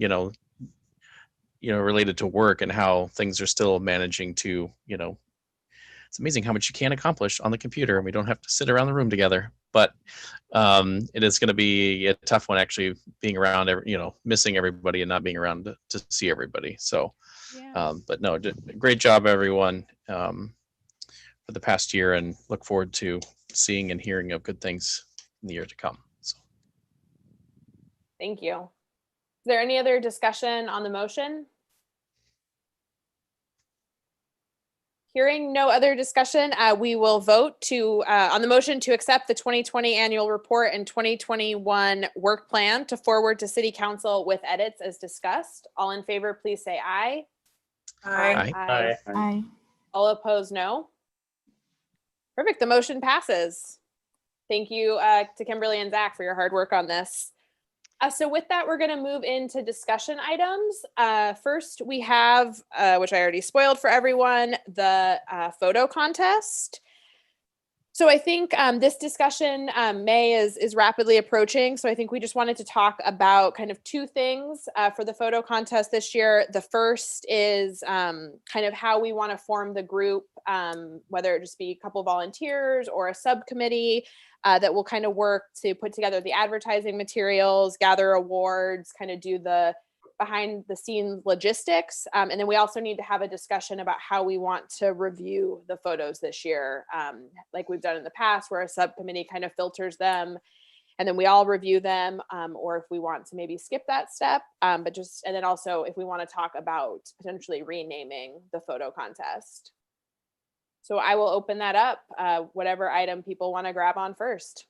related to work and how things are still managing to, it's amazing how much you can accomplish on the computer, and we don't have to sit around the room together. But it is going to be a tough one, actually, being around, missing everybody and not being around to see everybody. So, yeah. But no, great job, everyone, for the past year, and look forward to seeing and hearing of good things in the year to come. So, thank you. Is there any other discussion on the motion? Hearing no other discussion, we will vote on the motion to accept the 2020 annual report and 2021 work plan to forward to City Council with edits as discussed. All in favor, please say aye. Aye. Aye. Aye. All opposed, no. Perfect. The motion passes. Thank you to Kimberly and Zach for your hard work on this. So with that, we're going to move into discussion items. First, we have, which I already spoiled for everyone, the photo contest. So I think this discussion, May is rapidly approaching. So I think we just wanted to talk about kind of two things for the photo contest this year. The first is kind of how we want to form the group, whether it just be a couple volunteers or a subcommittee that will kind of work to put together the advertising materials, gather awards, kind of do the behind the scenes logistics. And then we also need to have a discussion about how we want to review the photos this year, like we've done in the past, where a subcommittee kind of filters them and then we all review them, or if we want to maybe skip that step, and then also if we want to talk about potentially renaming the photo contest. So I will open that up, whatever item people want to grab on first.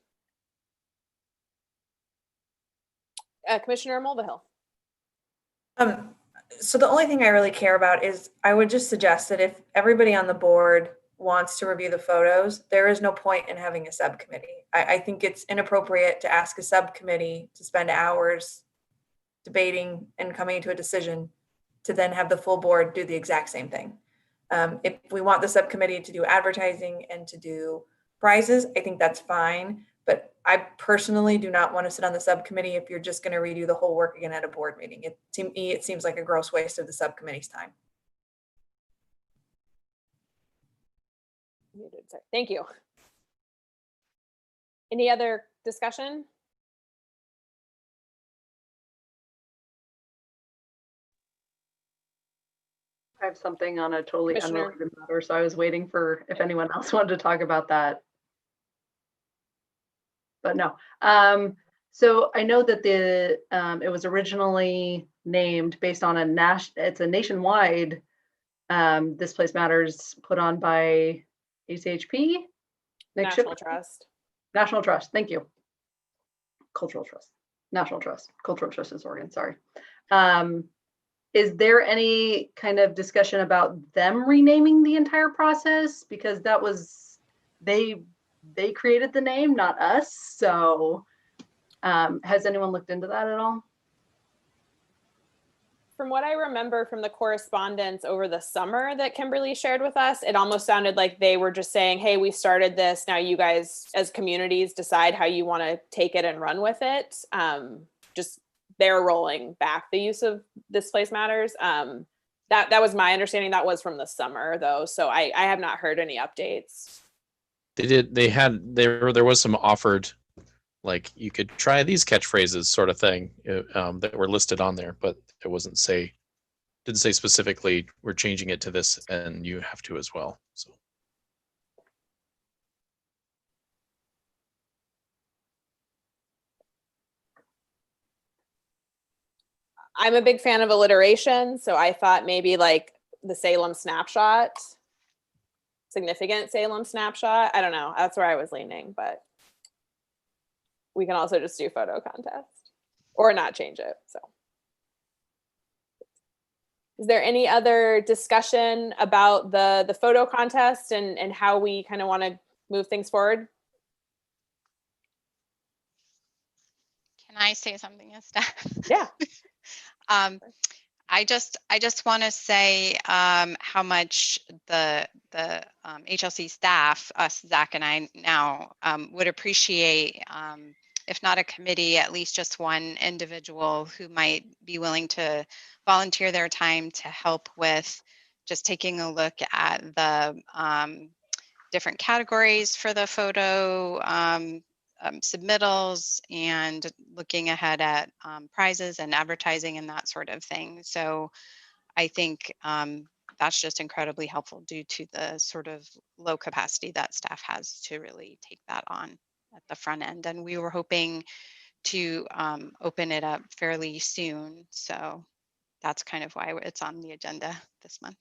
Commissioner Mulvihill. So the only thing I really care about is I would just suggest that if everybody on the board wants to review the photos, there is no point in having a subcommittee. I think it's inappropriate to ask a subcommittee to spend hours debating and coming to a decision to then have the full board do the exact same thing. If we want the subcommittee to do advertising and to do prizes, I think that's fine. But I personally do not want to sit on the subcommittee if you're just going to redo the whole work again at a board meeting. To me, it seems like a gross waste of the subcommittee's time. Sorry. Thank you. Any other discussion? I have something on a totally Commissioner. unrelated matter, so I was waiting for if anyone else wanted to talk about that. But no. So I know that it was originally named based on it's a nationwide This Place Matters put on by ACHP? National Trust. National Trust, thank you. Cultural Trust. National Trust. Cultural Trust is Oregon, sorry. Is there any kind of discussion about them renaming the entire process? Because that was, they created the name, not us. So has anyone looked into that at all? From what I remember from the correspondence over the summer that Kimberly shared with us, it almost sounded like they were just saying, hey, we started this. Now you guys as communities decide how you want to take it and run with it. Just they're rolling back the use of This Place Matters. That was my understanding. That was from the summer though. So I have not heard any updates. There was some offered, like you could try these catchphrases sort of thing that were listed on there, but it didn't say specifically we're changing it to this and you have to as well. So I'm a big fan of alliteration, so I thought maybe like the Salem snapshot, significant Salem snapshot. I don't know. That's where I was leaning, but we can also just do photo contest or not change it. So is there any other discussion about the photo contest and how we kind of want to move things forward? Can I say something as staff? Yeah. I just want to say how much the HLC staff, us, Zach and I now, would appreciate, if not a committee, at least just one individual who might be willing to volunteer their time to help with just taking a look at the different categories for the photo submittals and looking ahead at prizes and advertising and that sort of thing. So I think that's just incredibly helpful due to the sort of low capacity that staff has to really take that on at the front end. And we were hoping to open it up fairly soon. So that's kind of why it's on the agenda this month.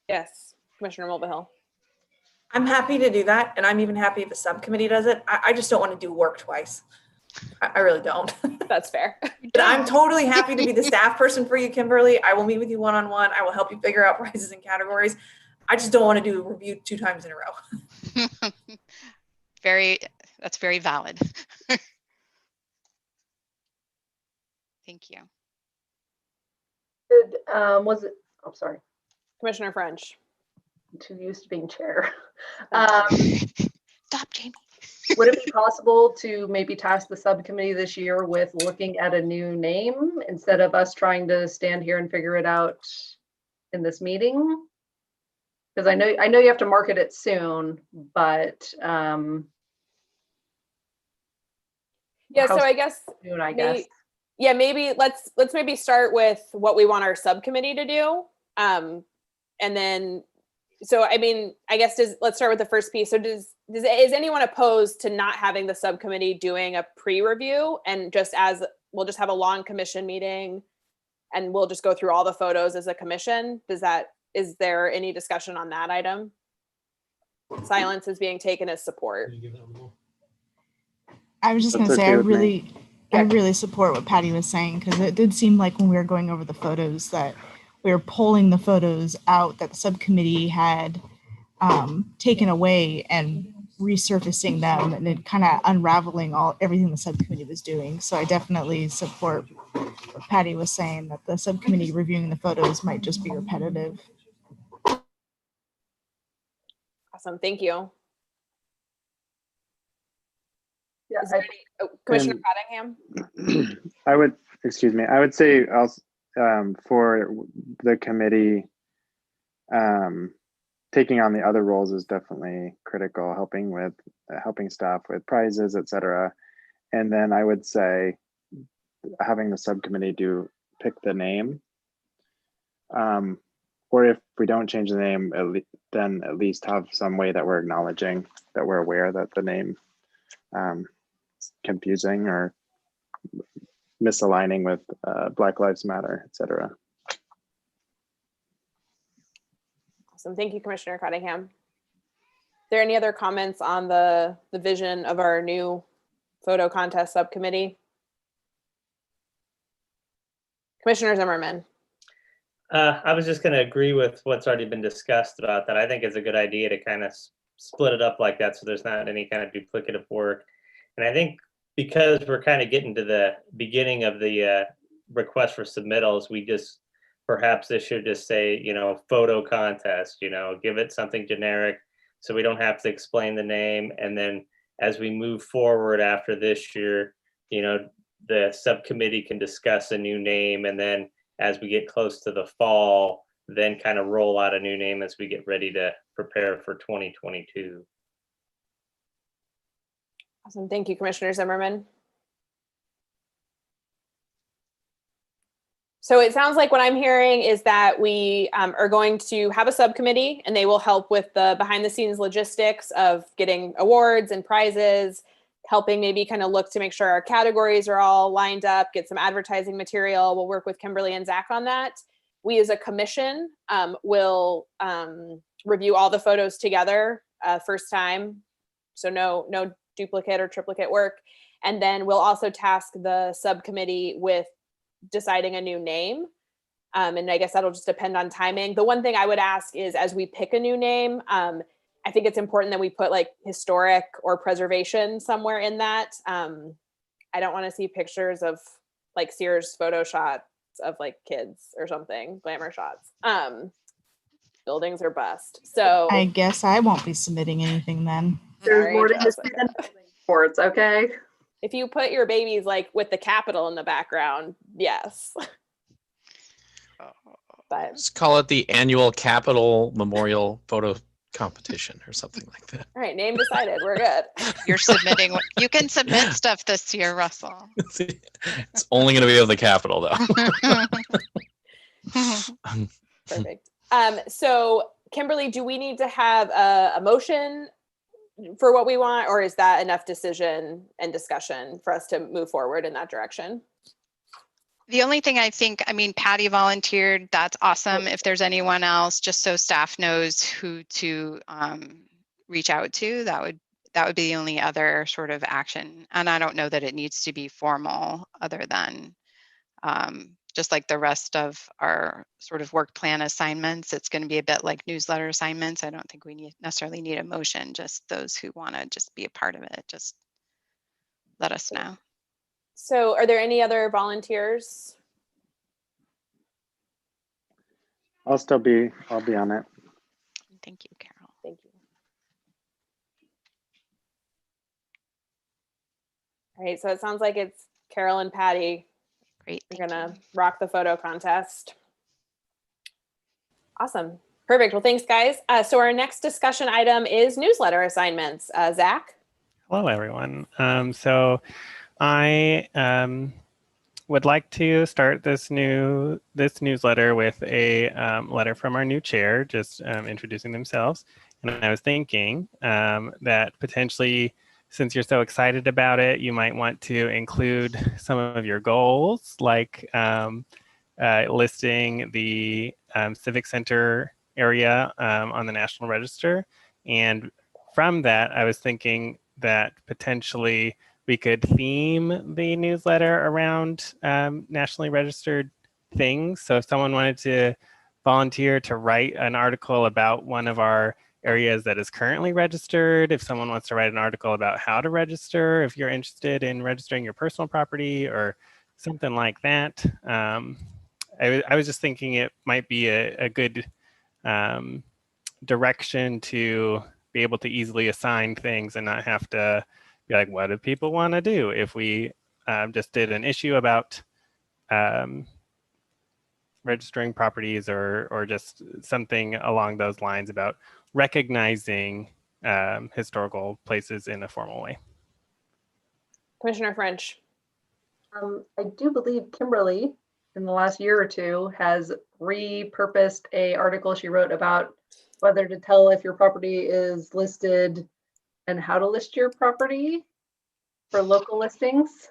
Yes, Commissioner Mulvihill. I'm happy to do that. And I'm even happy if the subcommittee does it. I just don't want to do work twice. I really don't. That's fair. But I'm totally happy to be the staff person for you, Kimberly. I will meet with you one-on-one. I will help you figure out prizes and categories. I just don't want to do a review 2 times in a row. That's very valid. Thank you. Good. Was it? I'm sorry. Commissioner French. I'm too used to being chair. Stop, Jamie. Would it be possible to maybe task the subcommittee this year with looking at a new name instead of us trying to stand here and figure it out in this meeting? Because I know you have to market it soon, but yeah. So I guess soon, I guess. Yeah, maybe let's maybe start with what we want our subcommittee to do, and then. So, I mean, I guess let's start with the first piece. So is anyone opposed to not having the subcommittee doing a pre-review and we'll just have a long commission meeting and we'll just go through all the photos as a commission? Is there any discussion on that item? Silence is being taken as support. I was just going to say, I really support what Patty was saying, because it did seem like when we were going over the photos that we were pulling the photos out that the subcommittee had taken away and resurfacing them and then kind of unraveling everything the subcommittee was doing. So I definitely support what Patty was saying, that the subcommittee reviewing the photos might just be repetitive. Awesome, thank you. Yeah, Is there any, Commissioner Conningham? I would say for the committee, taking on the other roles is definitely critical, helping staff with prizes, etc. And then I would say having the subcommittee pick the name, or if we don't change the name, then at least have some way that we're acknowledging that we're aware that the name is confusing or misaligning with Black Lives Matter, etc. Awesome, thank you, Commissioner Cunningham. Are there any other comments on the vision of our new photo contest subcommittee? Commissioner Zimmerman. I was just going to agree with what's already been discussed about that. I think it's a good idea to kind of split it up like that so there's not any kind of duplicative work. And I think because we're kind of getting to the beginning of the request for submittals, perhaps this should just say, photo contest, give it something generic so we don't have to explain the name. And then as we move forward after this year, the subcommittee can discuss a new name, and then as we get close to the fall, then kind of roll out a new name as we get ready to prepare for 2022. Awesome, thank you, Commissioner Zimmerman. So it sounds like what I'm hearing is that we are going to have a subcommittee, and they will help with the behind the scenes logistics of getting awards and prizes, helping maybe kind of look to make sure our categories are all lined up, get some advertising material. We'll work with Kimberly and Zach on that. We as a commission will review all the photos together first time. So no duplicate or triplicate work. And then we'll also task the subcommittee with deciding a new name. And I guess that'll just depend on timing. The one thing I would ask is, as we pick a new name, I think it's important that we put like historic or preservation somewhere in that. I don't want to see pictures of like Sears photo shots of like kids or something, glamour shots. Buildings are bust. So I guess I won't be submitting anything then. There's more to history than sports, okay? If you put your babies like with the Capitol in the background, yes. But Let's call it the annual Capitol Memorial Photo Competition or something like that. All right, name decided. We're good. You're submitting. You can submit stuff this year, Russell. It's only going to be of the Capitol, though. Perfect. So, Kimberly, do we need to have a motion for what we want, or is that enough decision and discussion for us to move forward in that direction? The only thing Patty volunteered. That's awesome. If there's anyone else, just so staff knows who to reach out to, that would be the only other sort of action. And I don't know that it needs to be formal, other than just like the rest of our sort of work plan assignments. It's going to be a bit like newsletter assignments. I don't think we necessarily need a motion. Just those who want to just be a part of it, just let us know. So are there any other volunteers? I'll be on it. Thank you, Carol. Thank you. All right, so it sounds like it's Carol and Patty. Great. We're gonna rock the photo contest. Awesome. Perfect. Well, thanks, guys. So our next discussion item is newsletter assignments. Zach? Hello, everyone. So I would like to start this newsletter with a letter from our new chair, just introducing themselves. And I was thinking that potentially, since you're so excited about it, you might want to include some of your goals, like listing the Civic Center area on the National Register. And from that, I was thinking that potentially we could theme the newsletter around nationally registered things. So if someone wanted to volunteer to write an article about one of our areas that is currently registered. If someone wants to write an article about how to register, if you're interested in registering your personal property or something like that. I was just thinking it might be a good direction to be able to easily assign things and not have to be like, what do people want to do? If we just did an issue about registering properties or just something along those lines about recognizing historical places in a formal way. Commissioner French. I do believe Kimberly in the last year or two has repurposed a article she wrote about whether to tell if your property is listed and how to list your property for local listings.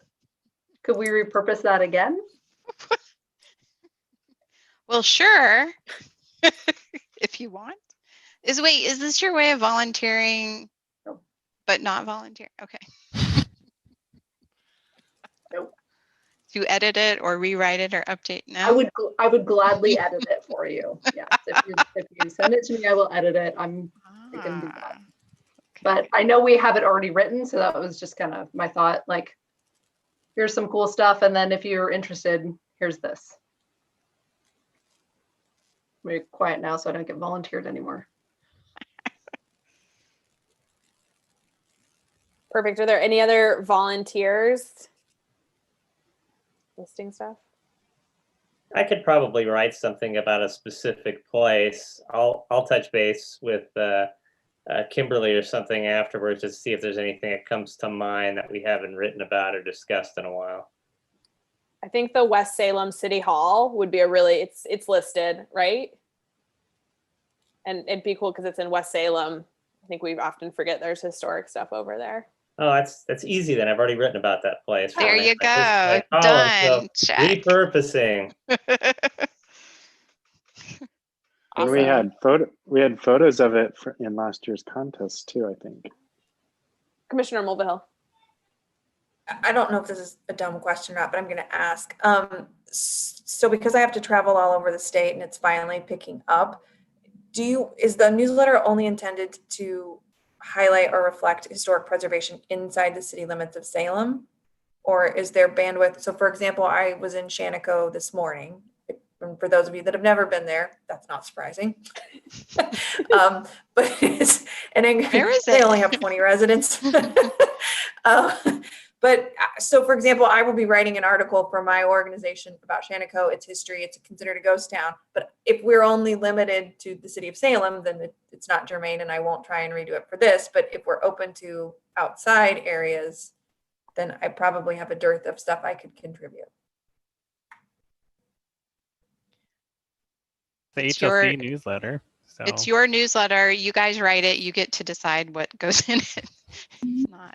Could we repurpose that again? Well, sure. If you want. Is this your way of volunteering, Nope. but not volunteer? Okay. Nope. Do you edit it or rewrite it or update now? I would gladly edit it for you. Yes, if you send it to me, I will edit it. I can do that. Okay. But I know we have it already written, so that was just kind of my thought. Like, here's some cool stuff, and then if you're interested, here's this. I'm very quiet now, so I don't get volunteered anymore. Perfect. Are there any other volunteers listing stuff? I could probably write something about a specific place. I'll touch base with Kimberly or something afterwards to see if there's anything that comes to mind that we haven't written about or discussed in a while. I think the West Salem City Hall would be it's listed, right? And it'd be cool because it's in West Salem. I think we often forget there's historic stuff over there. Oh, that's easy then. I've already written about that place. There you go. Done. So check. Repurposing. And we had photos of it in last year's contest too, I think. Commissioner Mulvihill. I don't know if this is a dumb question or not, but I'm going to ask. So because I have to travel all over the state and it's finally picking up, is the newsletter only intended to highlight or reflect historic preservation inside the city limits of Salem? Or is there bandwidth? So for example, I was in Shaniko this morning. And for those of you that have never been there, that's not surprising. But Where is they it? only have 20 residents. But so, for example, I will be writing an article for my organization about Shaniko, its history. It's considered a ghost town. But if we're only limited to the city of Salem, then it's not germane, and I won't try and redo it for this. But if we're open to outside areas, then I probably have a dearth of stuff I could contribute. The It's HLC newsletter. So It's your newsletter. You guys write it. You get to decide what goes in it. It's not.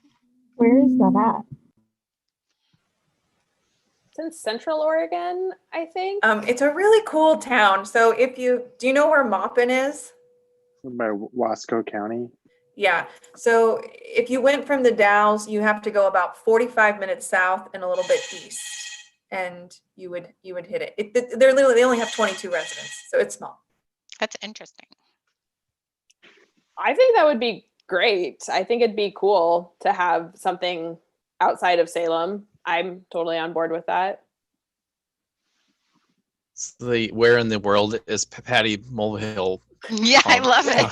Where is that at? It's in Central Oregon, I think. It's a really cool town. So do you know where Maupin is? By Wasco County. Yeah. So if you went from the Dalles, you have to go about 45 minutes south and a little bit east, and you would hit it. They only have 22 residents, so it's small. That's interesting. I think that would be great. I think it'd be cool to have something outside of Salem. I'm totally on board with that. Where in the world is Patty Mulvihill? Yeah, I love it.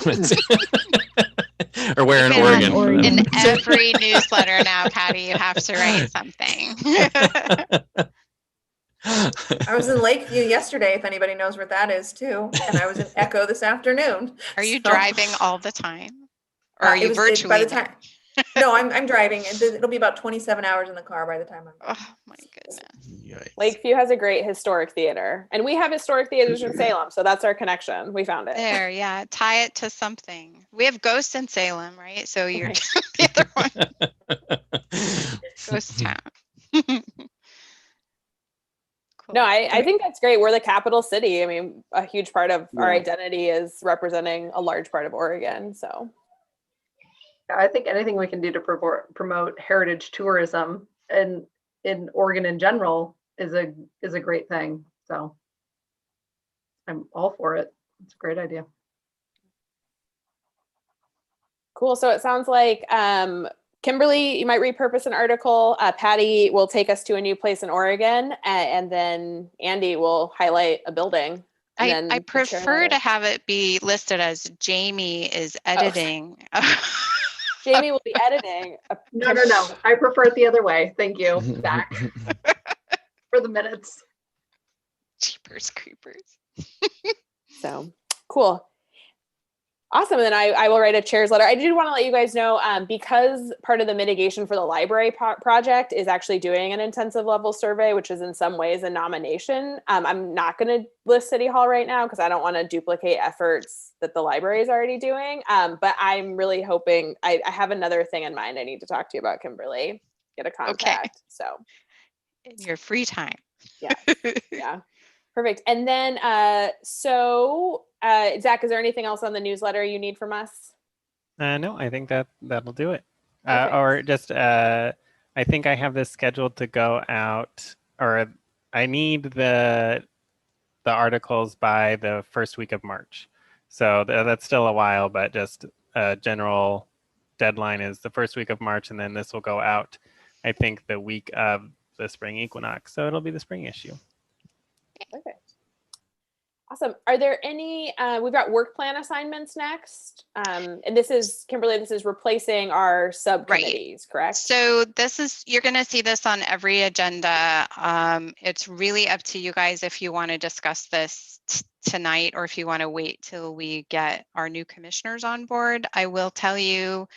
Or where in Oregon? In every newsletter now, Patty, you have to write something. I was in Lakeview yesterday, if anybody knows where that is too, and I was in Echo this afternoon. Are you driving all the time, or are you virtually? By the time, no, I'm driving. It'll be about 27 hours in the car by the time I'm. Oh my goodness! Yikes. Lakeview has a great historic theater, and we have historic theaters in Salem, so that's our connection. We found it. There, yeah. Tie it to something. We have ghosts in Salem, right? So you're the other one. Ghost town. Cool. No, I think that's great. We're the capital city. I mean, a huge part of our identity is representing a large part of Oregon. So I think anything we can do to promote heritage tourism and in Oregon in general is a great thing. So I'm all for it. It's a great idea. Cool. So it sounds like Kimberly, you might repurpose an article. Patty will take us to a new place in Oregon, and then Andy will highlight a building. And I then prefer to have it be listed as Jamie is editing. Jamie will be editing. No. I prefer it the other way. Thank you. Back for the minutes. Jeepers creepers. So cool. Awesome. And then I will write a chair's letter. I did want to let you guys know, because part of the mitigation for the library project is actually doing an intensive level survey, which is in some ways a nomination. I'm not going to list City Hall right now because I don't want to duplicate efforts that the library is already doing. But I'm really hoping, I have another thing in mind I need to talk to you about, Kimberly. Get a contact. Okay. So In your free time. yeah. Yeah. Perfect. And then, Zach, is there anything else on the newsletter you need from us? No, I think that'll do it. Perfect. Or just, I think I have this scheduled to go out, or I need the articles by the first week of March. So that's still a while, but just a general deadline is the first week of March, and then this will go out, I think, the week of the spring equinox. So it'll be the spring issue. Perfect. Awesome. Are there any, we've got work plan assignments next. And this is, Kimberly, this is replacing our subcommittees, correct? So you're going to see this on every agenda. It's really up to you guys if you want to discuss this tonight or if you want to wait till we get our new commissioners on board. I will tell you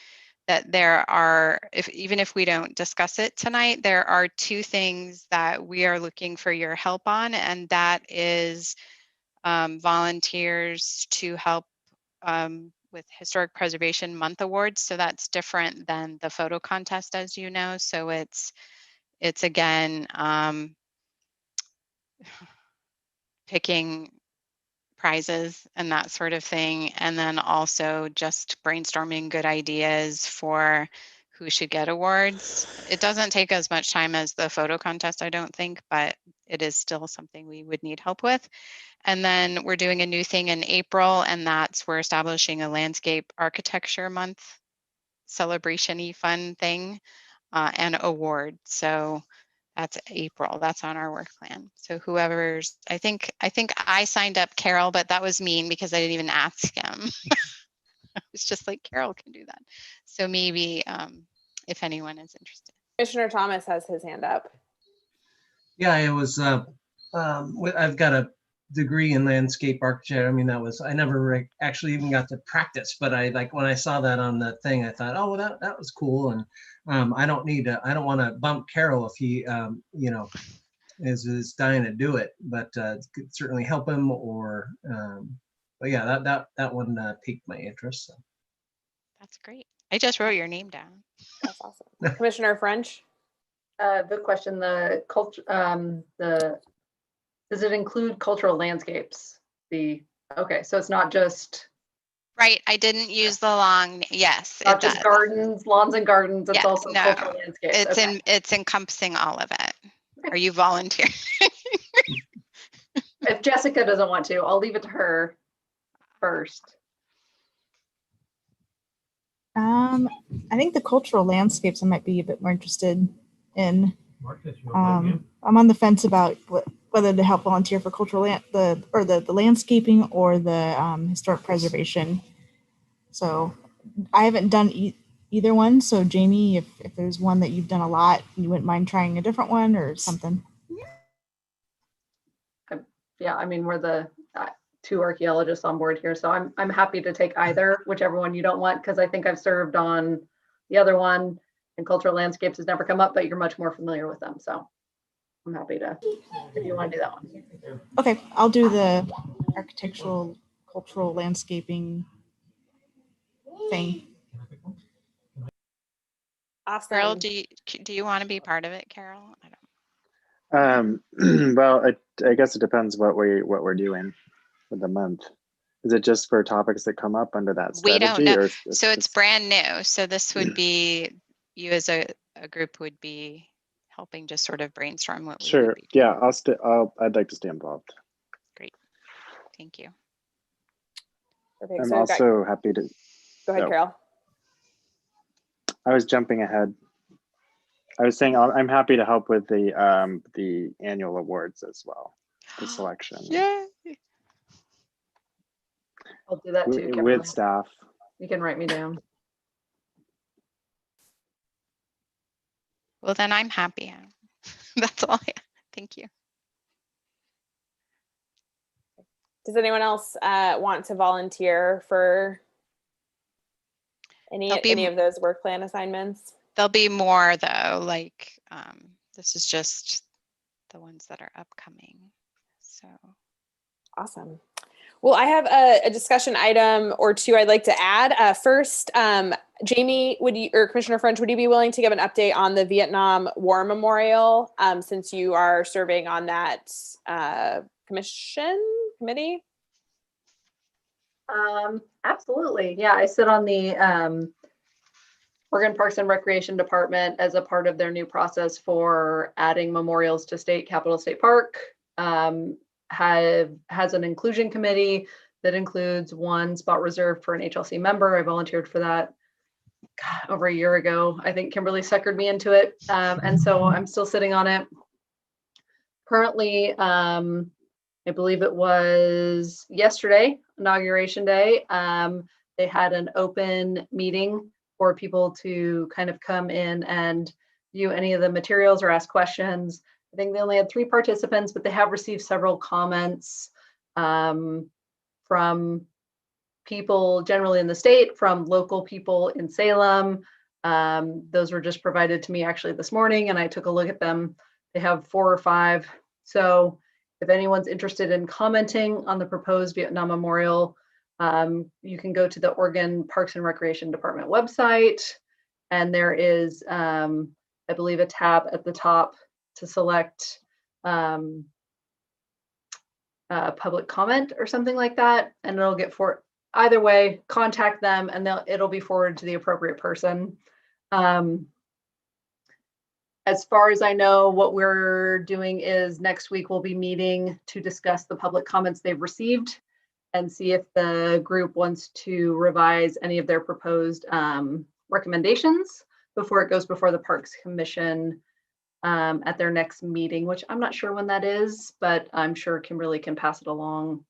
that there are, even if we don't discuss it tonight, there are two things that we are looking for your help on, and that is volunteers to help with Historic Preservation Month awards. So that's different than the photo contest, as you know. So it's again picking prizes and that sort of thing, and then also just brainstorming good ideas for who should get awards. It doesn't take as much time as the photo contest, I don't think, but it is still something we would need help with. And then we're doing a new thing in April, and we're establishing a landscape architecture month celebration-y fun thing and award. So that's April. That's on our work plan. So whoever's, I think I signed up Carol, but that was mean because I didn't even ask him. It's just like Carol can do that. So maybe if anyone is interested. Commissioner Thomas has his hand up. Yeah, it was, I've got a degree in landscape architecture. I mean, I never actually even got to practice, but when I saw that on the thing, I thought, oh, well, that was cool. And I don't want to bump Carol if he, is dying to do it, but could certainly help him but yeah, that one piqued my interest. So. That's great. I just wrote your name down. That's awesome. Commissioner French? Good question. The culture, does it include cultural landscapes? Okay, so it's not just right. I didn't use the long. Yes, not just gardens, lawns and gardens. It's also cultural landscapes. It's encompassing all of it. Okay. Are you volunteering? If Jessica doesn't want to, I'll leave it to her first. I think the cultural landscapes I might be a bit more interested in. I'm on the fence about whether to help volunteer for cultural the landscaping or the historic preservation. So I haven't done either one. So Jamie, if there's one that you've done a lot, you wouldn't mind trying a different one or something. Yeah, I mean, we're the two archaeologists on board here, so I'm happy to take either, whichever one you don't want, because I think I've served on the other one, and cultural landscapes has never come up, but you're much more familiar with them, so I'm happy to, if you want to do that one. Okay, I'll do the architectural, cultural landscaping thing. Awesome. Carol, do you want to be part of it, Carol? I don't. Well, I guess it depends what we're doing with the month. Is it just for topics that come up under that strategy? We don't know. Or so it's brand new. So this would be, you as a group would be helping just sort of brainstorm what we sure. would be Yeah, I'd like to stay involved. Great. Thank you. Perfect. I'm so also happy to. Go ahead, Carol. I was jumping ahead. I was saying I'm happy to help with the annual awards as well, the selection. Yay. I'll do that too, Kimberly. With staff. You can write me down. Well, then I'm happy. That's all. Thank you. Does anyone else want to volunteer for any of those work plan assignments? There'll be more though, like this is just the ones that are upcoming. So awesome. Well, I have a discussion item or two I'd like to add. First, Jamie, or Commissioner French, would you be willing to give an update on the Vietnam War Memorial since you are serving on that committee? Absolutely. Yeah, I sit on the Oregon Parks and Recreation Department as a part of their new process for adding memorials to Capitol State Park. Has an inclusion committee that includes one spot reserved for an HLC member. I volunteered for that over a year ago. I think Kimberly suckered me into it. And so I'm still sitting on it. Currently, I believe it was yesterday, Inauguration Day. They had an open meeting for people to kind of come in and view any of the materials or ask questions. I think they only had 3 participants, but they have received several comments from people generally in the state, from local people in Salem. Those were just provided to me actually this morning, and I took a look at them. They have 4 or 5. So if anyone's interested in commenting on the proposed Vietnam Memorial, you can go to the Oregon Parks and Recreation Department website, and there is, I believe, a tab at the top to select public comment or something like that, and it'll get for either way. Contact them, and it'll be forwarded to the appropriate person. As far as I know, what we're doing is next week we'll be meeting to discuss the public comments they've received and see if the group wants to revise any of their proposed recommendations before it goes before the Parks Commission at their next meeting, which I'm not sure when that is, but I'm sure Kimberly can pass it along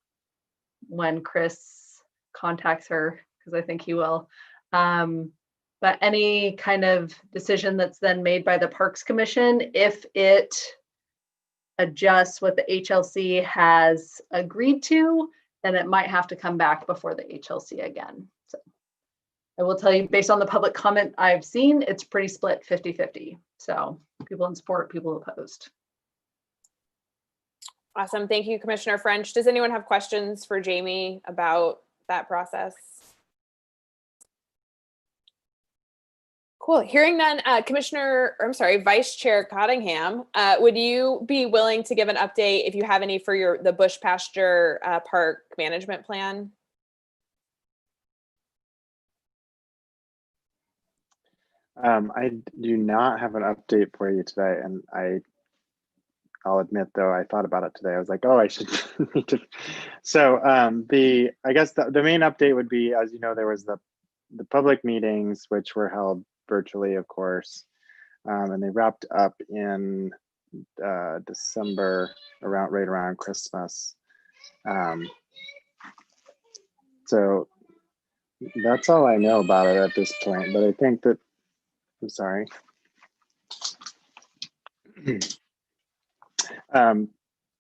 when Chris contacts her, because I think he will. But any kind of decision that's then made by the Parks Commission, if it adjusts what the HLC has agreed to, then it might have to come back before the HLC again. So I will tell you, based on the public comment I've seen, it's pretty split 50-50. So people in support, people opposed. Awesome. Thank you, Commissioner French. Does anyone have questions for Jamie about that process? Cool. Hearing none, Vice Chair Conningham, would you be willing to give an update if you have any for the Bush Pasture Park management plan? I do not have an update for you today, and I'll admit, though, I thought about it today. I was like, oh, I should need to. So I guess the main update would be, as you know, there was the public meetings, which were held virtually, of course, and they wrapped up in December, right around Christmas. So that's all I know about it at this point. But I think that, I'm sorry.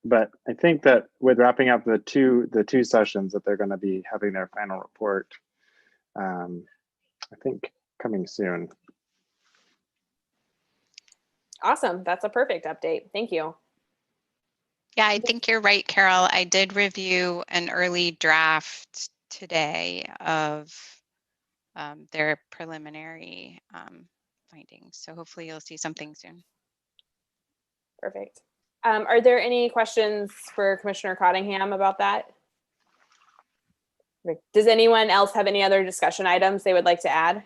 But I think that with wrapping up the two sessions that they're going to be having their final report, I think coming soon. Awesome. That's a perfect update. Thank you. Yeah, I think you're right, Carol. I did review an early draft today of their preliminary findings. So hopefully you'll see something soon. Perfect. Are there any questions for Commissioner Conningham about that? Does anyone else have any other discussion items they would like to add?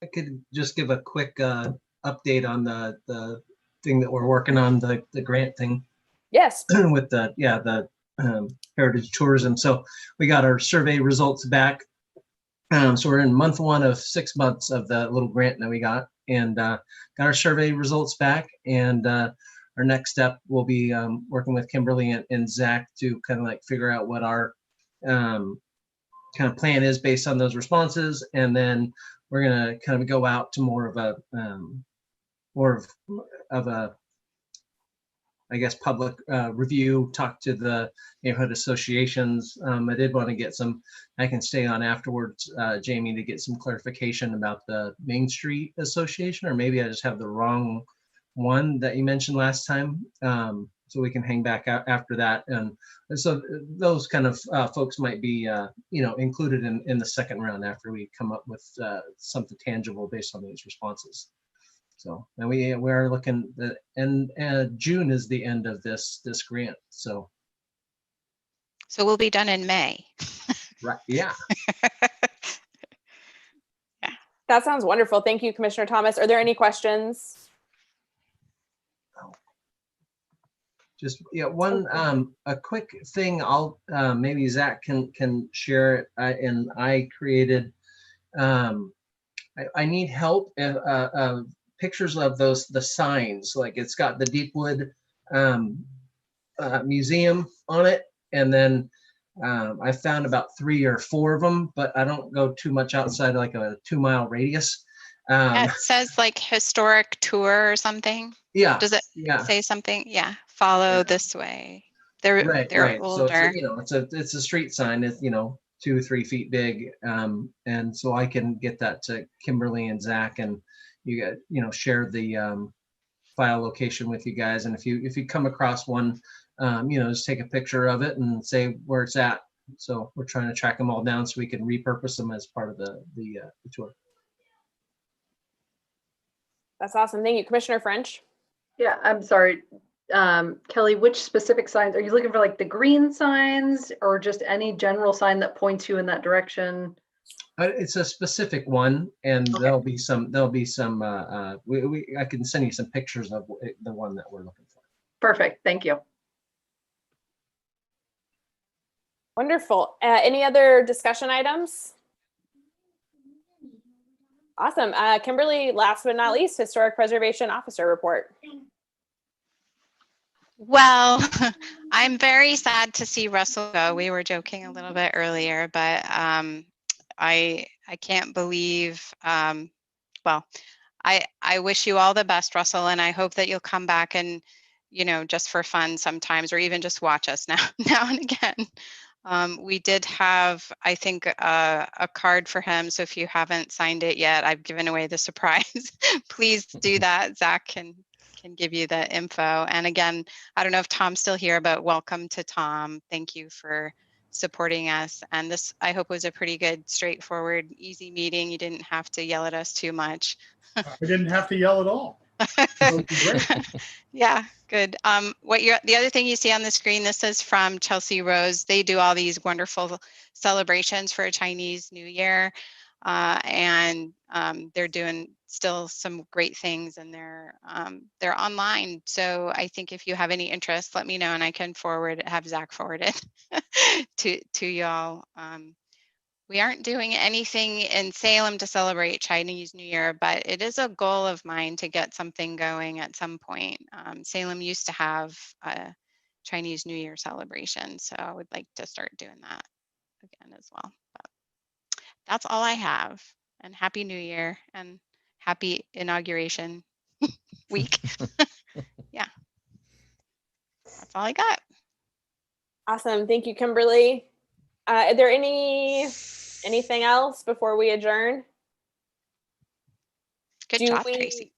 I could just give a quick update on the thing that we're working on, the grant thing. Yes. With the heritage tourism. So we got our survey results back So we're in month 1 of 6 months of the little grant that we got, and got our survey results back. And our next step will be working with Kimberly and Zach to kind of like figure out what our kind of plan is based on those responses. And then we're gonna kind of go out to more of a I guess, public review, talk to the neighborhood associations. I did want to get some, I can stay on afterwards, Jamie, to get some clarification about the Main Street Association, or maybe I just have the wrong one that you mentioned last time. So we can hang back out after that. And so those kind of folks might be, included in the second round after we come up with something tangible based on these responses. So, and we are looking, and June is the end of this grant. So we'll be done in May. right, yeah. Yeah. That sounds wonderful. Thank you, Commissioner Thomas. Are there any questions? Just one a quick thing. I'll maybe Zach can share it. And I created. I need help. Pictures of the signs, like it's got the Deepwood Museum on it, and then I found about 3 or 4 of them, but I don't go too much outside like a 2-mile radius. It says like historic tour or something. Yeah. Does it say something? Yeah. Follow this way. They're older. So it's a street sign. It's 2-3 feet big, and so I can get that to Kimberly and Zach, and you get share the file location with you guys. And if you come across one, just take a picture of it and say where it's at. So we're trying to track them all down so we can repurpose them as part of the tour. That's awesome. Thank you, Commissioner French. Yeah, I'm sorry. Kelly, which specific signs? Are you looking for, like the green signs, or just any general sign that points you in that direction? It's a specific one, and Okay. there'll be some I can send you some pictures of the one that we're looking for. Perfect. Thank you. Wonderful. Any other discussion items? Awesome. Kimberly, last but not least, Historic Preservation Officer report. Well, I'm very sad to see Russell go. We were joking a little bit earlier, but I can't believe, well, I wish you all the best, Russell, and I hope that you'll come back and, just for fun sometimes, or even just watch us now and again. We did have, I think, a card for him. So if you haven't signed it yet, I've given away the surprise. Please do that. Zach can give you the info. And again, I don't know if Tom's still here, but welcome to Tom. Thank you for supporting us. And this, I hope, was a pretty good, straightforward, easy meeting. You didn't have to yell at us too much. I didn't have to yell at all. Great. Yeah, good. The other thing you see on the screen, this is from Chelsea Rose. They do all these wonderful celebrations for Chinese New Year, and they're doing still some great things, and they're online. So I think if you have any interest, let me know, and I can have Zach forward it to y'all. We aren't doing anything in Salem to celebrate Chinese New Year, but it is a goal of mine to get something going at some point. Salem used to have a Chinese New Year celebration, so I would like to start doing that again as well. But that's all I have, and Happy New Year and happy inauguration week. Yeah, that's all I got. Awesome. Thank you, Kimberly. Are there anything else before we adjourn? Good job, Tracy.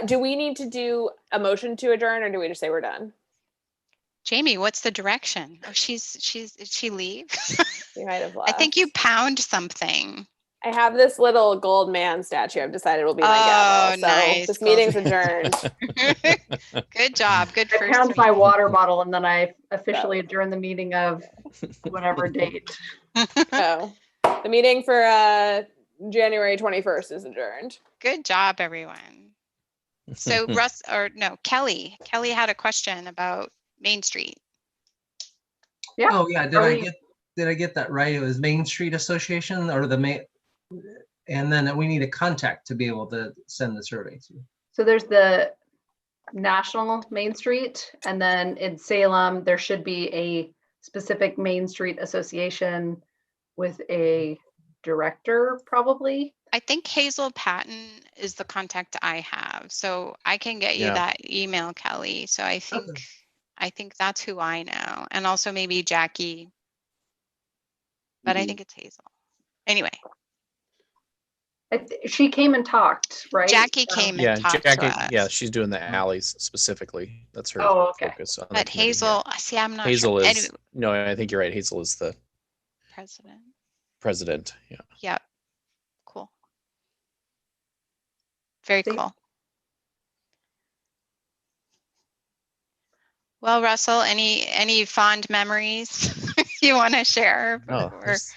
Do we need to do a motion to adjourn, or do we just say we're done? Jamie, what's the direction? Oh, did she leave? She might have left. I think you pound something. I have this little gold man statue. I've decided will be my gavel. So nice. this meeting's adjourned. Good job. Good I first pound week. my water bottle, and then I officially adjourn the meeting of whatever date. Oh, the meeting for January 21st is adjourned. Good job, everyone. So Kelly had a question about Main Street. Yeah. Oh yeah, did I get did I get that right? It was Main Street Association or the main, and then we need a contact to be able to send the survey to. So there's the National Main Street, and then in Salem, there should be a specific Main Street Association with a director, probably. I think Hazel Patton is the contact I have, so I can get you Yeah. that email, Kelly. So I think that's who I know, and also maybe Jackie, but I think it's Hazel. Anyway, She came and talked, right? Jackie came Yeah, and talked Jackie. to us. Yeah, she's doing the alleys specifically. That's her Oh, okay. focus on the But committee, Hazel, yeah. see, I'm not Hazel sure. is Anyway, no. I think you're right. Hazel is the president. Yeah. Yep. Cool. Very See? cool. Well, Russell, any fond memories you want to share? Oh, Or- there's